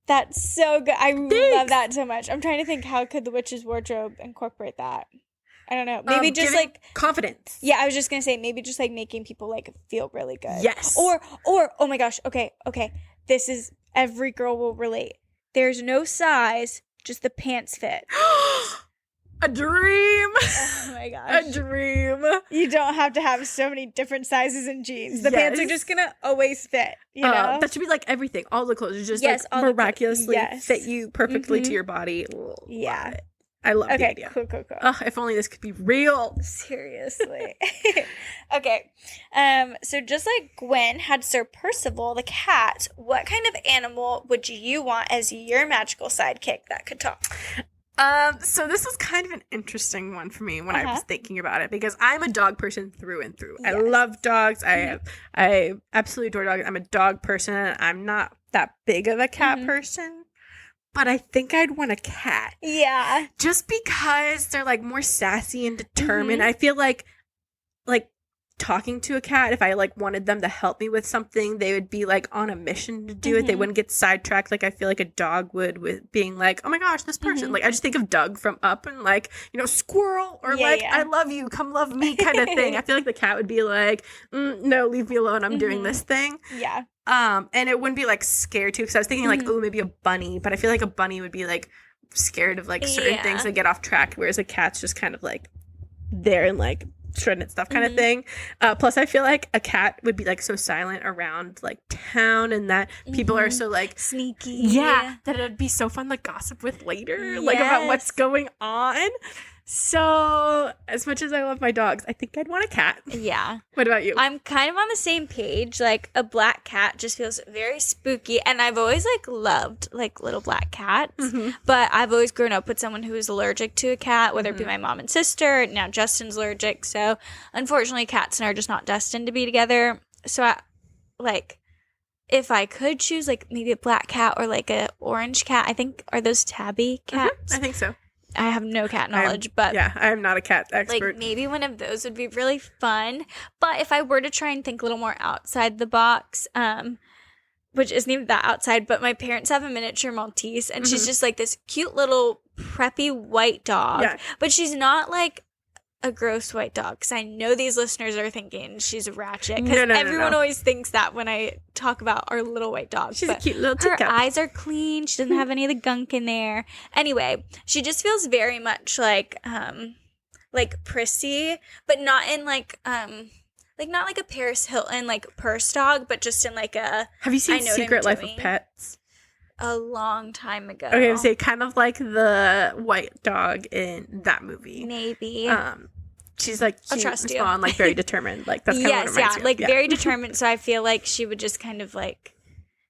That's so good. I love that so much. I'm trying to think, how could the witch's wardrobe incorporate that? I don't know. Maybe just like confidence. Yeah, I was just gonna say maybe just like making people like feel really good. Yes. Or oh my gosh. Okay. This is every girl will relate. There's no size, just the pants fit. A dream. Oh my gosh. A dream. You don't have to have so many different sizes in jeans. The pants are just gonna always fit, you know? That should be like everything. All the clothes are just like miraculously fit you perfectly to your body. Yeah. Love it. I love the idea. Cool. If only this could be real. Seriously. Okay. So just like Gwen had Sir Percival, the cat, what kind of animal would you want as your magical sidekick that could talk? So this was kind of an interesting one for me when I was thinking about it, because I'm a dog person through and through. Yes. I love dogs. I absolutely adore dogs. I'm a dog person. I'm not that big of a cat person. But I think I'd want a cat. Yeah. Just because they're like more sassy and determined. I feel like talking to a cat, if I like wanted them to help me with something, they would be like on a mission to do it. They wouldn't get sidetracked like I feel like a dog would, with being like, oh my gosh, this person. Like I just think of Doug from Up and like, you know, squirrel or I love you, come love me kind of thing. I feel like the cat would be like, no, leave me alone, I'm doing this thing. Yeah. And it wouldn't be like scared too, because I was thinking like, oh, maybe a bunny, but I feel like a bunny would be like scared of like certain things that get off track, whereas a cat's just kind of like there and like shredded stuff kind of thing. Plus, I feel like a cat would be like so silent around like town, and that people are so like sneaky. Yeah, that it'd be so fun to gossip with later, like about what's going on. So, as much as I love my dogs, I think I'd want a cat. Yeah. What about you? I'm kind of on the same page. Like, a black cat just feels very spooky. And I've always, like, loved, like, little black cats. But I've always grown up with someone who is allergic to a cat, whether it be my mom and sister. Now Justin's allergic. So, unfortunately, cats and I are just not destined to be together. So, if I could choose, like, maybe a black cat or, like, a orange cat, I think, are those tabby cats? I think so. I have no cat knowledge, but yeah, I am not a cat expert. like maybe one of those would be really fun. But if I were to try and think a little more outside the box, which isn't even that outside, but my parents have a miniature Maltese, and she's just like this cute little preppy white dog. Yeah. But she's not like a gross white dog, because I know these listeners are thinking she's a ratchet, because everyone always thinks that when I talk about our little white dog. She's a cute little teacup. Her eyes are clean. She doesn't have any of the gunk in there. Anyway, she just feels very much like prissy, but not in like not like a Paris Hilton like purse dog, but just in like a. Have you seen Secret Life of Pets? A long time ago. Okay, I would say kind of like the white dog in that movie. Maybe. She's like cute, I'll trust you. and like very determined. Like that's kind of what it reminds me of. Like very determined. So I feel like she would just kind of like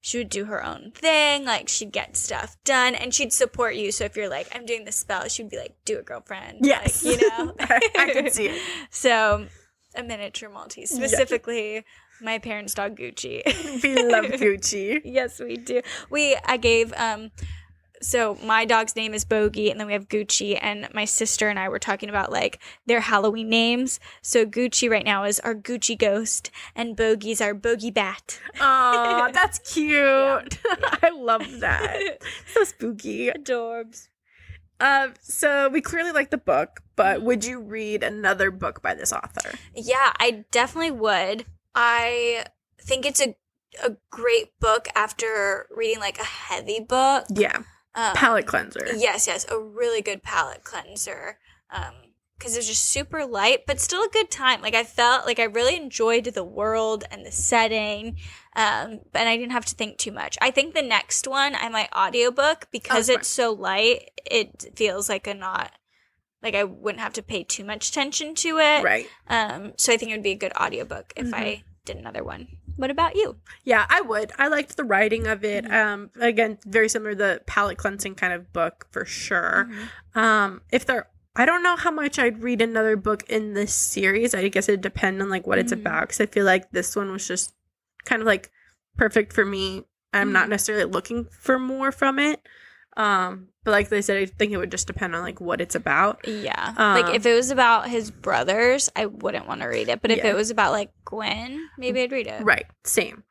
she would do her own thing. Like she'd get stuff done, and she'd support you. So if you're like, I'm doing this spell, she'd be like, do it, girlfriend. Yes, like, you know. I can see it. So a miniature Maltese, specifically. My parents' dog Gucci. We love Gucci. Yes, we do. I gave so my dog's name is Bogey, and then we have Gucci, and my sister and I were talking about like their Halloween names. So Gucci right now is our Gucci ghost, and Bogey's our Bogey bat. Oh, that's cute. Yeah. I love that. So spooky. Adorbs. So we clearly like the book, but would you read another book by this author? Yeah, I definitely would. I think it's a great book after reading like a heavy book. Yeah. Palate cleanser. Yes. A really good palate cleanser. Because it's just super light, but still a good time. Like I felt like I really enjoyed the world and the setting. And I didn't have to think too much. I think the next one I might audiobook because it's so light. It feels like I wouldn't have to pay too much attention to it. Right. So I think it would be a good audiobook if I did another one. What about you? Yeah, I would. I liked the writing of it. Again, very similar to the palate cleansing kind of book for sure. I don't know how much I'd read another book in this series. I guess it'd depend on like what it's about, because I feel like this one was just kind of like perfect for me. I'm not necessarily looking for more from it. But like they said, I think it would just depend on like what it's about. Yeah. Like if it was about his brothers, I wouldn't want to read it. But if it was about like Gwen, maybe I'd read it. Right. Same.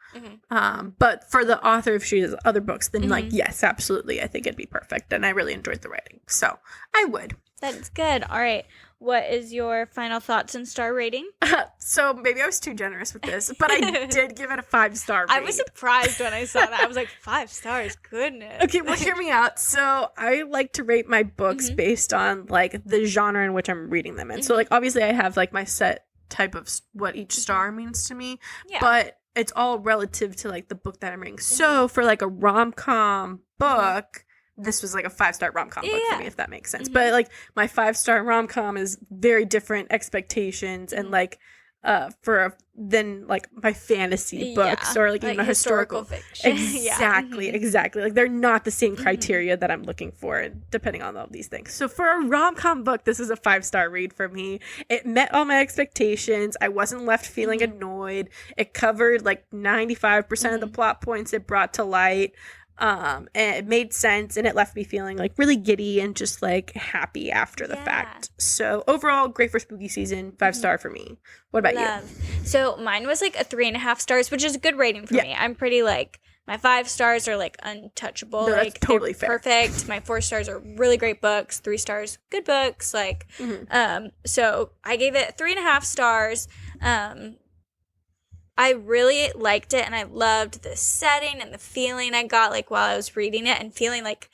But for the author, if she has other books, then like, yes, absolutely. I think it'd be perfect. And I really enjoyed the writing. So I would. That's good. All right. What is your final thoughts and star rating? So maybe I was too generous with this, but I did give it a 5-star rating. I was surprised when I saw that. I was like, 5 stars? Goodness. Okay, well, hear me out. So I like to rate my books based on like the genre in which I'm reading them in. So like obviously I have like my set type of what each star means to me, but it's all relative to like the book that I'm reading. So for like a rom-com book, this was like a 5-star rom-com book for me, if that makes sense. But like my 5-star rom-com is very different expectations and like than like my fantasy books or like even a historical fiction. Exactly. Like they're not the same criteria that I'm looking for depending on all these things. So for a rom-com book, this is a 5-star read for me. It met all my expectations. I wasn't left feeling annoyed. It covered like 95% of the plot points it brought to light. And it made sense, and it left me feeling like really giddy and just like happy after the fact. So overall, great for spooky season, 5-star for me. What about you? So mine was like a 3.5 stars, which is a good rating for me. I'm pretty like my 5 stars are like untouchable. No, like that's totally fair. Perfect. My 4 stars are really great books. 3 stars, good books. Like, so I gave it 3.5 stars. I really liked it, and I loved the setting and the feeling I got like while I was reading it, and feeling like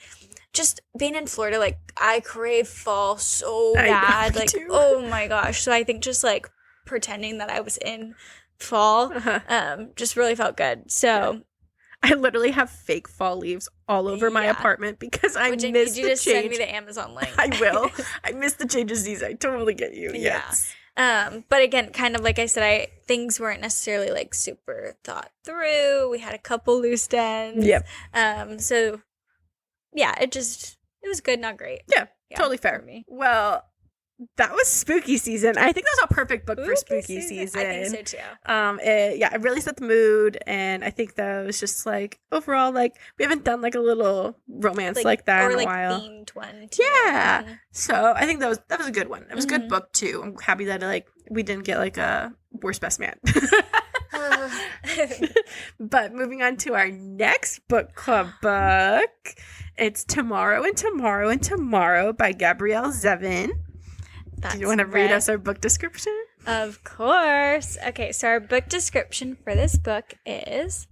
just being in Florida, like, I crave fall so I know, bad. me Like, too. oh my gosh. So I think just, like, pretending that I was in fall just really felt good. So I literally have fake fall leaves all over my Yeah. apartment because I could miss you the just send me change. the Amazon link? I will. I miss the changes these. I totally get you. Yeah. Yes. But again, kind of like I said, things weren't necessarily like super thought through. We had a couple loose ends. Yep. So yeah, it was good, not great. Yeah, totally fair. For me. Well, that was spooky season. I think that was a perfect book for spooky season. I think so too. It really set the mood, and I think that was just like overall, like we haven't done like a little romance like that in a while. Themed one. Too. Yeah. Mhm. So I think that was a good one. It was a good Mhm. book too. I'm happy that like we didn't get like a worst best man. But moving on to our next book club book, it's Tomorrow and Tomorrow and Tomorrow by Gabrielle Zevin. Do you want to read us our book description? Of course. Okay, so our book description for this book is: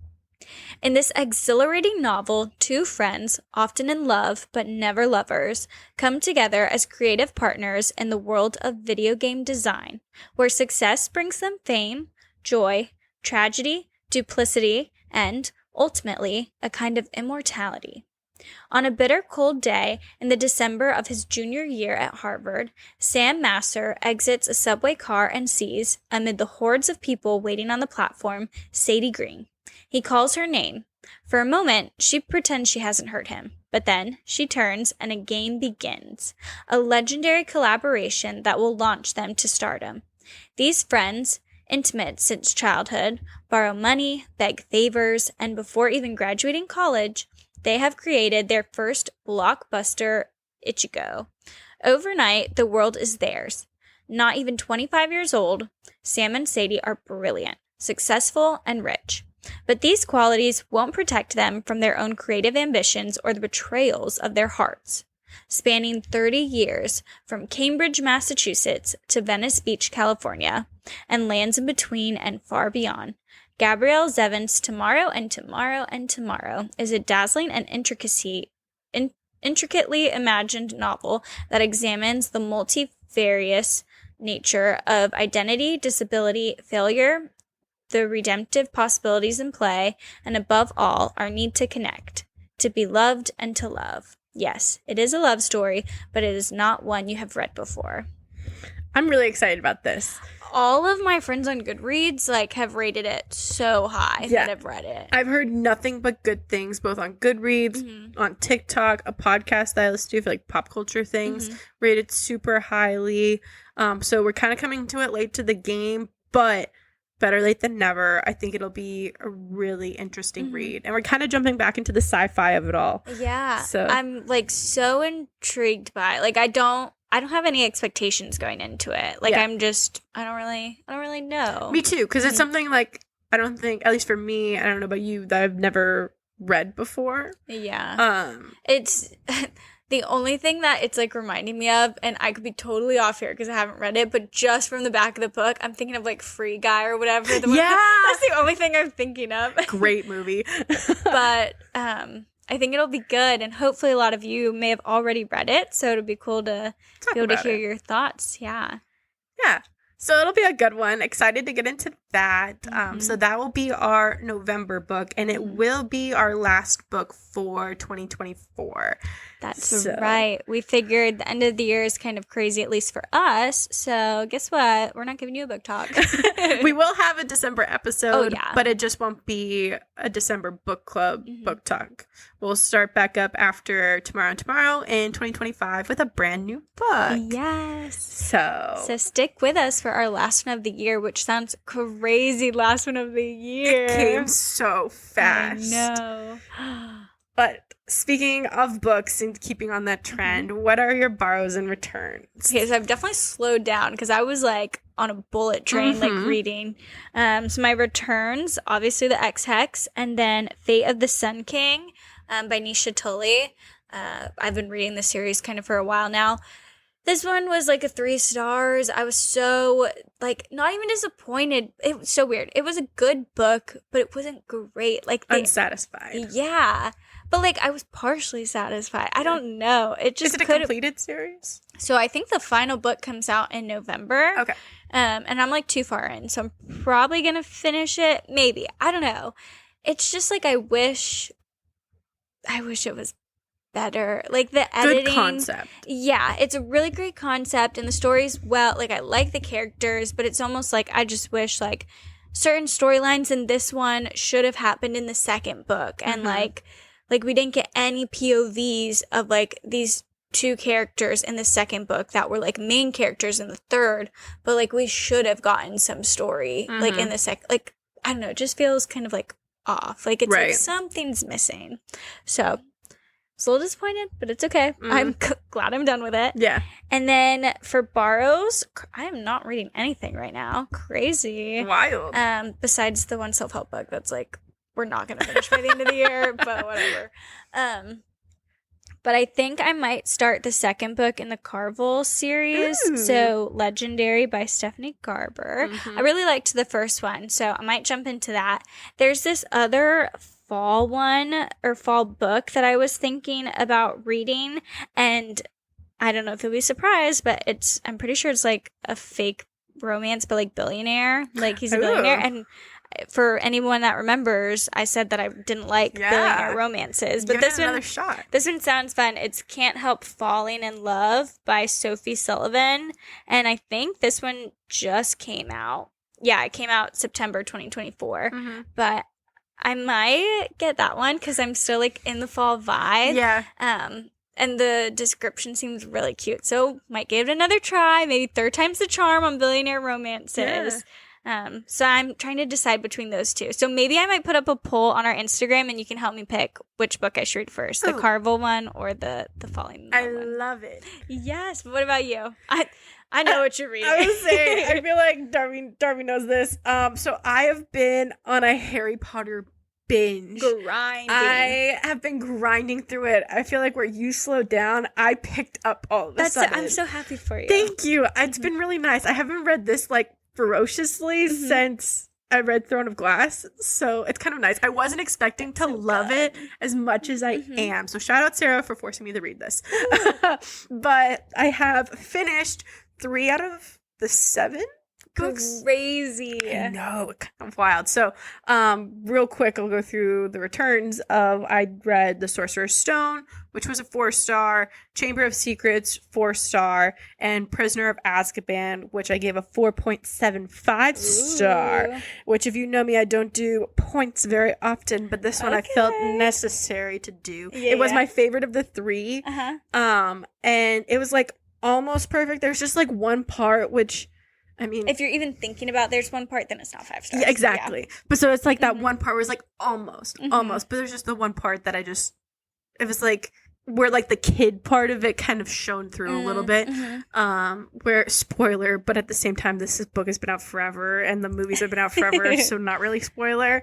in this exhilarating novel, two friends, often in love but never lovers, come together as creative partners in the world of video game design, where success brings them fame, joy, tragedy, duplicity, and, ultimately, a kind of immortality. On a bitter cold day in the December of his junior year at Harvard, Sam Masser exits a subway car and sees, amid the hordes of people waiting on the platform, Sadie Green. He calls her name. For a moment, she pretends she hasn't heard him, but then she turns and a game begins, a legendary collaboration that will launch them to stardom. These friends, intimate since childhood, borrow money, beg favors, and before even graduating college, they have created their first blockbuster Ichigo. Overnight, the world is theirs. Not even 25 years old, Sam and Sadie are brilliant, successful, and rich. But these qualities won't protect them from their own creative ambitions or the betrayals of their hearts. Spanning 30 years, from Cambridge, Massachusetts to Venice Beach, California, and lands in between and far beyond, Gabrielle Zevin's Tomorrow and Tomorrow and Tomorrow is a dazzling and intricately imagined novel that examines the multifarious nature of identity, disability, failure, the redemptive possibilities in play, and above all, our need to connect, to be loved and to love. Yes, it is a love story, but it is not one you have read before. I'm really excited about this. All of my friends on Goodreads have rated it so high that I've read it. I've heard nothing but good things, both on Goodreads, on TikTok, a podcast that I listen to for pop culture things, rated super highly. So we're kind of coming to it late to the game, but better late than never. I think it'll be a really interesting read. And we're kind of jumping back into the sci-fi of it all. Yeah. So I'm so intrigued by it. I don't have any expectations going into it. I'm just I don't really know. Me too, because it's something I don't think, at least for me, I don't know about you, that I've never read before. Yeah. It's the only thing that it's reminding me of, and I could be totally off here because I haven't read it, but just from the back of the book, I'm thinking of Free Guy or whatever. That's the only thing I'm thinking of. Great movie. But I think it'll be good, and hopefully a lot of you may have already read it, so it'll be cool to be able to hear your thoughts. Yeah. Yeah. So it'll be a good one. Excited to get into that. So that will be our November book, and it will be our last book for 2024. That's right. We figured the end of the year is kind of crazy, at least for us. So guess what? We're not giving you a book talk. We will have a December episode, yeah. but it just won't be a December book club book talk. We'll start back up after Tomorrow and Tomorrow in 2025 with a brand new book. Yes. So stick with us for our last one of the year, which sounds crazy. Last one of the year. It came so fast. I know. But speaking of books and keeping on that trend, what are your borrows and returns? Okay, so I've definitely slowed down because I was on a bullet train, reading. So my returns, obviously the X-Hex, and then Fate of the Sun King by Nisha Tully. I've been reading the series kind of for a while now. This one was like a 3 stars. I was so, like, not even disappointed. It was so weird. It was a good book, but it wasn't great. Like, Unsatisfied. Yeah. But, like, I was partially satisfied. I don't know. It just Is it a completed series? So I think the final book comes out in November. Okay. And I'm, like, too far in. So I'm probably going to finish it. Maybe. I don't know. It's just, like, I wish it was better. Like, the editing. Good concept. Yeah, it's a really great concept, and the story's like, I like the characters, but it's almost like I just wish, like, certain storylines in this one should have happened in the second book, and like we didn't get any POVs of, like, these 2 characters in the second book that were, like, main characters in the third, but, like, we should have gotten some story like in the second. Like, I don't know, it just feels kind of, like, off. Like, it's like something's missing. So a little disappointed, but it's okay. I'm glad I'm done with it. Yeah. And then for Barrows, I am not reading anything right now. Crazy. Wild. Besides the one self-help book that's like, we're not going to finish by the end of the year, but whatever. But I think I might start the second book in the Carvel series. Ooh. So Legendary by Stephanie Garber. I really liked the first one, so I might jump into that. There's this other fall book that I was thinking about reading, and I don't know if you'll be surprised, but I'm pretty sure it's like a fake romance, but like billionaire. Like, he's a billionaire, and for anyone that remembers, I said that I didn't like billionaire romances, but this one, shot. This one sounds fun. It's Can't Help Falling in Love by Sophie Sullivan, and I think this one just came out. Yeah, it came out September 2024, but I might get that one because I'm still, like, in the fall vibe. Yeah. And the description seems really cute, so might give it another try. Maybe third time's the charm on billionaire romances. Yeah. So I'm trying to decide between those 2. So maybe I might put up a poll on our Instagram, and you can help me pick which book I should read first, the Carvel one or the Falling in Love one. I love it. Yes, but what about you? I know what you're reading. I was saying, I feel like Darby knows this. So I have been on a Harry Potter binge. Grinding. I have been grinding through it. I feel like where you slowed down, I picked up all of a sudden. I'm so happy for you. Thank you. It's been really nice. I haven't read this, like, ferociously since I read Throne of Glass, so it's kind of nice. I wasn't expecting to love it as much as I am. So shout out Sarah for forcing me to read this. But I have finished 3 out of the 7 books. Crazy. I know, kind of wild. So, real quick, I'll go through the returns of, I read The Sorcerer's Stone, which was a 4-star, Chamber of Secrets, 4-star, and Prisoner of Azkaban, which I gave a 4.75 star, which, if you know me, I don't do points very often, but this one I felt necessary to do. It was my favorite of the 3. And it was, like, almost perfect. There's just, like, one part which, I mean, if you're even thinking about there's one part, then it's not 5 stars. Yeah, exactly. Yeah. But so it's like that one part where it's like almost. But there's just the one part that it was like where, like, the kid part of it kind of shone through a little bit. Where, spoiler, but at the same time, this book has been out forever and the movies have been out forever, so not really spoiler.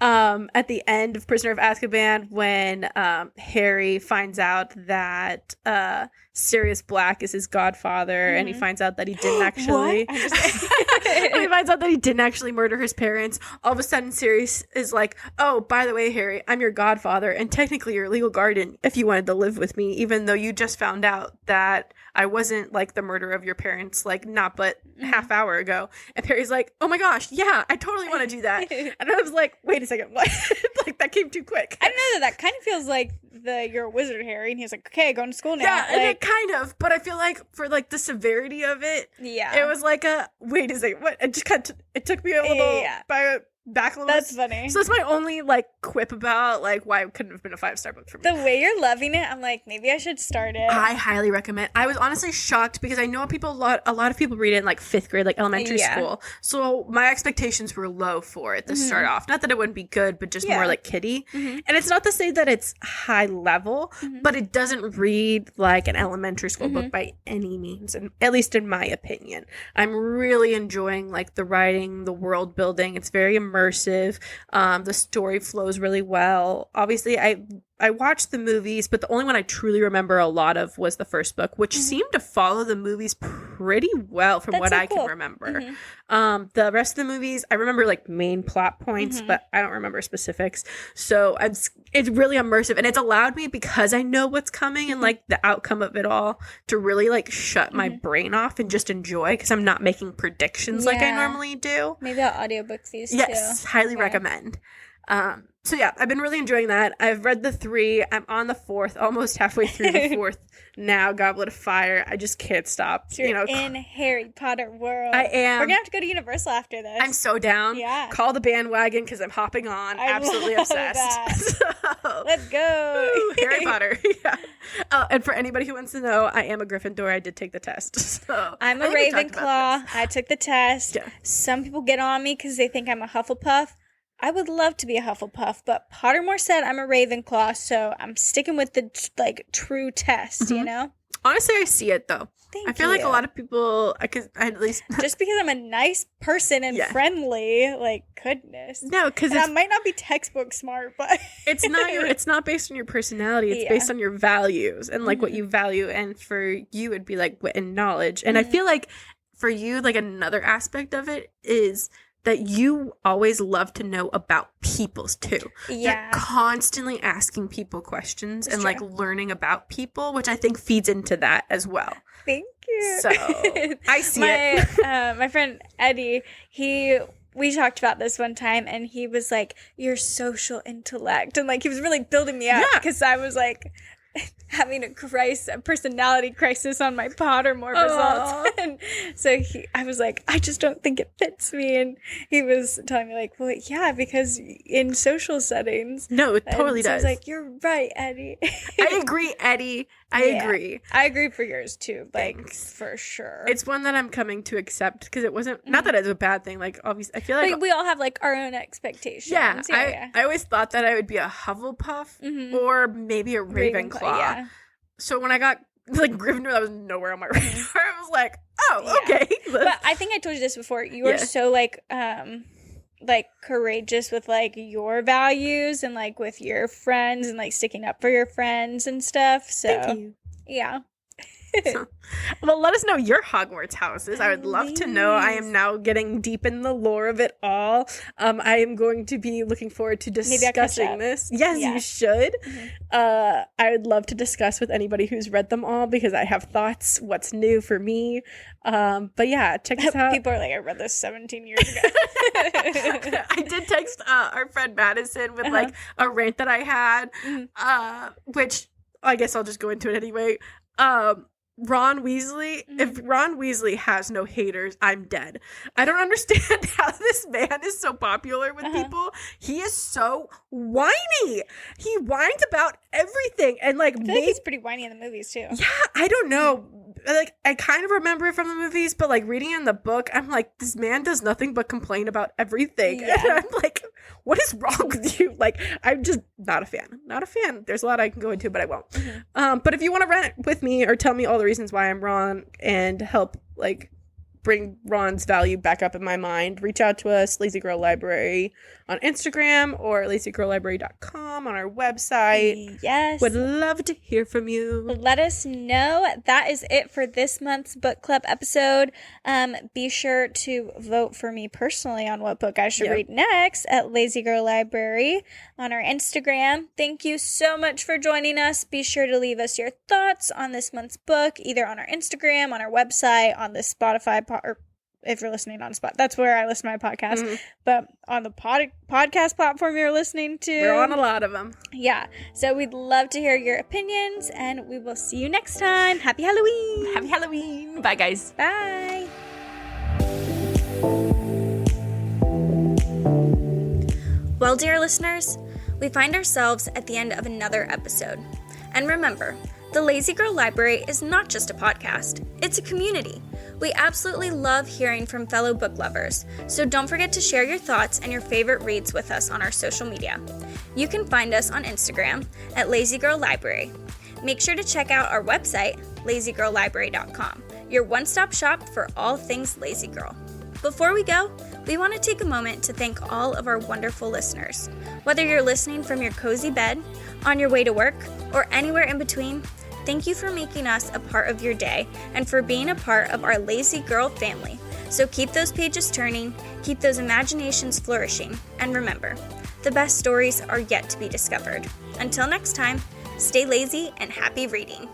At the end of Prisoner of Azkaban, when Harry finds out that Sirius Black is his godfather, and he finds out that he didn't actually when he finds out that he didn't actually murder his parents, all of a sudden Sirius is like, oh, by the way, Harry, I'm your godfather and technically your legal guardian if you wanted to live with me, even though you just found out that I wasn't, like, the murderer of your parents, like, not but half hour ago. And Harry's like, oh my gosh, yeah, I totally want to do that. And I was like, wait a second, what? Like, that came too quick. I don't know, that kind of feels like you're a wizard, Harry, and he's like, okay, going to school now. Yeah, and it kind of, but I feel like for, like, the severity of it, it was like wait a second, what? It just it took me a little back a little. That's funny. So that's my only, like, quip about, like, why it couldn't have been a 5-star book for me. The way you're loving it, I'm like, maybe I should start it. I highly recommend. I was honestly shocked because I know a lot of people read it in, like, 5th grade, like elementary school. So my expectations were low for it to start off. Not that it wouldn't be good, but just more like kiddie. And it's not to say that it's high level, but it doesn't read like an elementary school book by any means, and at least in my opinion. I'm really enjoying, like, the writing, the world building. It's very immersive. The story flows really well. Obviously, I I watched the movies, but the only one I truly remember a lot of was the first book, which seemed to follow the movies pretty well from what I can remember. The rest of the movies, I remember like main plot points, but I don't remember specifics. So it's really immersive, and it's allowed me, because I know what's coming and like the outcome of it all, to really like shut my brain off and just enjoy, because I'm not making predictions like I normally do. Maybe I'll audiobook these too. Yes, highly recommend. So yeah, I've been really enjoying that. I've read the 3. I'm on the 4th, almost halfway through the 4th now, Goblet of Fire. I just can't stop. So you're in Harry Potter world. I am. We're going to have to go to Universal after this. I'm so down. Yeah. Call the bandwagon, because I'm hopping on. Absolutely obsessed. So, let's go. Harry Potter. Yeah. And for anybody who wants to know, I am a Gryffindor. I did take the test. So I'm a Ravenclaw. I took the test. Yeah. Some people get on me because they think I'm a Hufflepuff. I would love to be a Hufflepuff, but Pottermore said I'm a Ravenclaw, so I'm sticking with the like true test, you know? Honestly, I see it though. Thank I feel like a lot of people, at least just because I'm a nice person and friendly, like goodness. No, because I might not be textbook smart, but it's not it's not based on your personality. It's based on your values and like what you value. And for you, it'd be like wit and knowledge. And I feel like for you, like another aspect of it is that you always love to know about people's too. Yeah. You're constantly asking people questions and like learning about people, which I think feeds into that as well. Thank you. So I see it. My friend Eddie, we talked about this one time, and he was like, your social intellect. And like, he was really building me up because I was like having a personality crisis on my Pottermore results. And so I was like, I just don't think it fits me. And he was telling me like, well, yeah, because in social settings. No, it totally does. I was like, you're right, Eddie. I agree, Eddie. I agree. I agree for yours too. Like, thanks. For sure. It's one that I'm coming to accept, because it wasn't, not that it's a bad thing. Like, obviously, I feel like we all have like our own expectations. Yeah. I always thought that I would be a Hufflepuff or maybe a Ravenclaw. Yeah. So when I got like Gryffindor, that was nowhere on my radar. I was like, oh, okay. But I think I told you this before. You are so like courageous with like your values and like with your friends and like sticking up for your friends and stuff. So thank you. Yeah. Well, let us know your Hogwarts houses. I would love to know. I am now getting deep in the lore of it all. I am going to be looking forward to discussing this. Yes, you should. I would love to discuss with anybody who's read them all, because I have thoughts, what's new for me. But yeah, check this out. People are like, I read this 17 years ago. I did text our friend Madison with like a rant that I had, which I guess I'll just go into it anyway. Ron Weasley, if Ron Weasley has no haters, I'm dead. I don't understand how this man is so popular with people. He is so whiny. He whines about everything, and like, I feel like he's pretty whiny in the movies too. Yeah, I don't know. Like, I kind of remember it from the movies, but like reading in the book, I'm like, this man does nothing but complain about everything. Yeah. And I'm like, what is wrong with you? Like, I'm just not a fan. Not a fan. There's a lot I can go into, but I won't. But if you want to rant with me or tell me all the reasons why I'm wrong and help like bring Ron's value back up in my mind, reach out to us, Lazy Girl Library on Instagram or lazygirllibrary.com on our website. Yes. Would love to hear from you. Let us know. That is it for this month's book club episode. Be sure to vote for me personally on what book I should read next at Lazy Girl Library on our Instagram. Thank you so much for joining us. Be sure to leave us your thoughts on this month's book, either on our Instagram, on our website, on the Spotify or if you're listening on Spot, that's where I listen to my podcast. But on the podcast platform you're listening to, we're on a lot of them. Yeah, so we'd love to hear your opinions, and we will see you next time. Happy Halloween! Happy Halloween! Bye, guys. Bye. Well, dear listeners, we find ourselves at the end of another episode. And remember, the Lazy Girl Library is not just a podcast, it's a community. We absolutely love hearing from fellow book lovers, so don't forget to share your thoughts and your favorite reads with us on our social media. You can find us on Instagram at Lazy Girl Library. Make sure to check out our website, lazygirllibrary.com, your one-stop shop for all things Lazy Girl. Before we go, we want to take a moment to thank all of our wonderful listeners. Whether you're listening from your cozy bed, on your way to work, or anywhere in between, thank you for making us a part of your day and for being a part of our Lazy Girl family. So keep those pages turning, keep those imaginations flourishing, and remember, the best stories are yet to be discovered. Until next time, stay lazy and happy reading.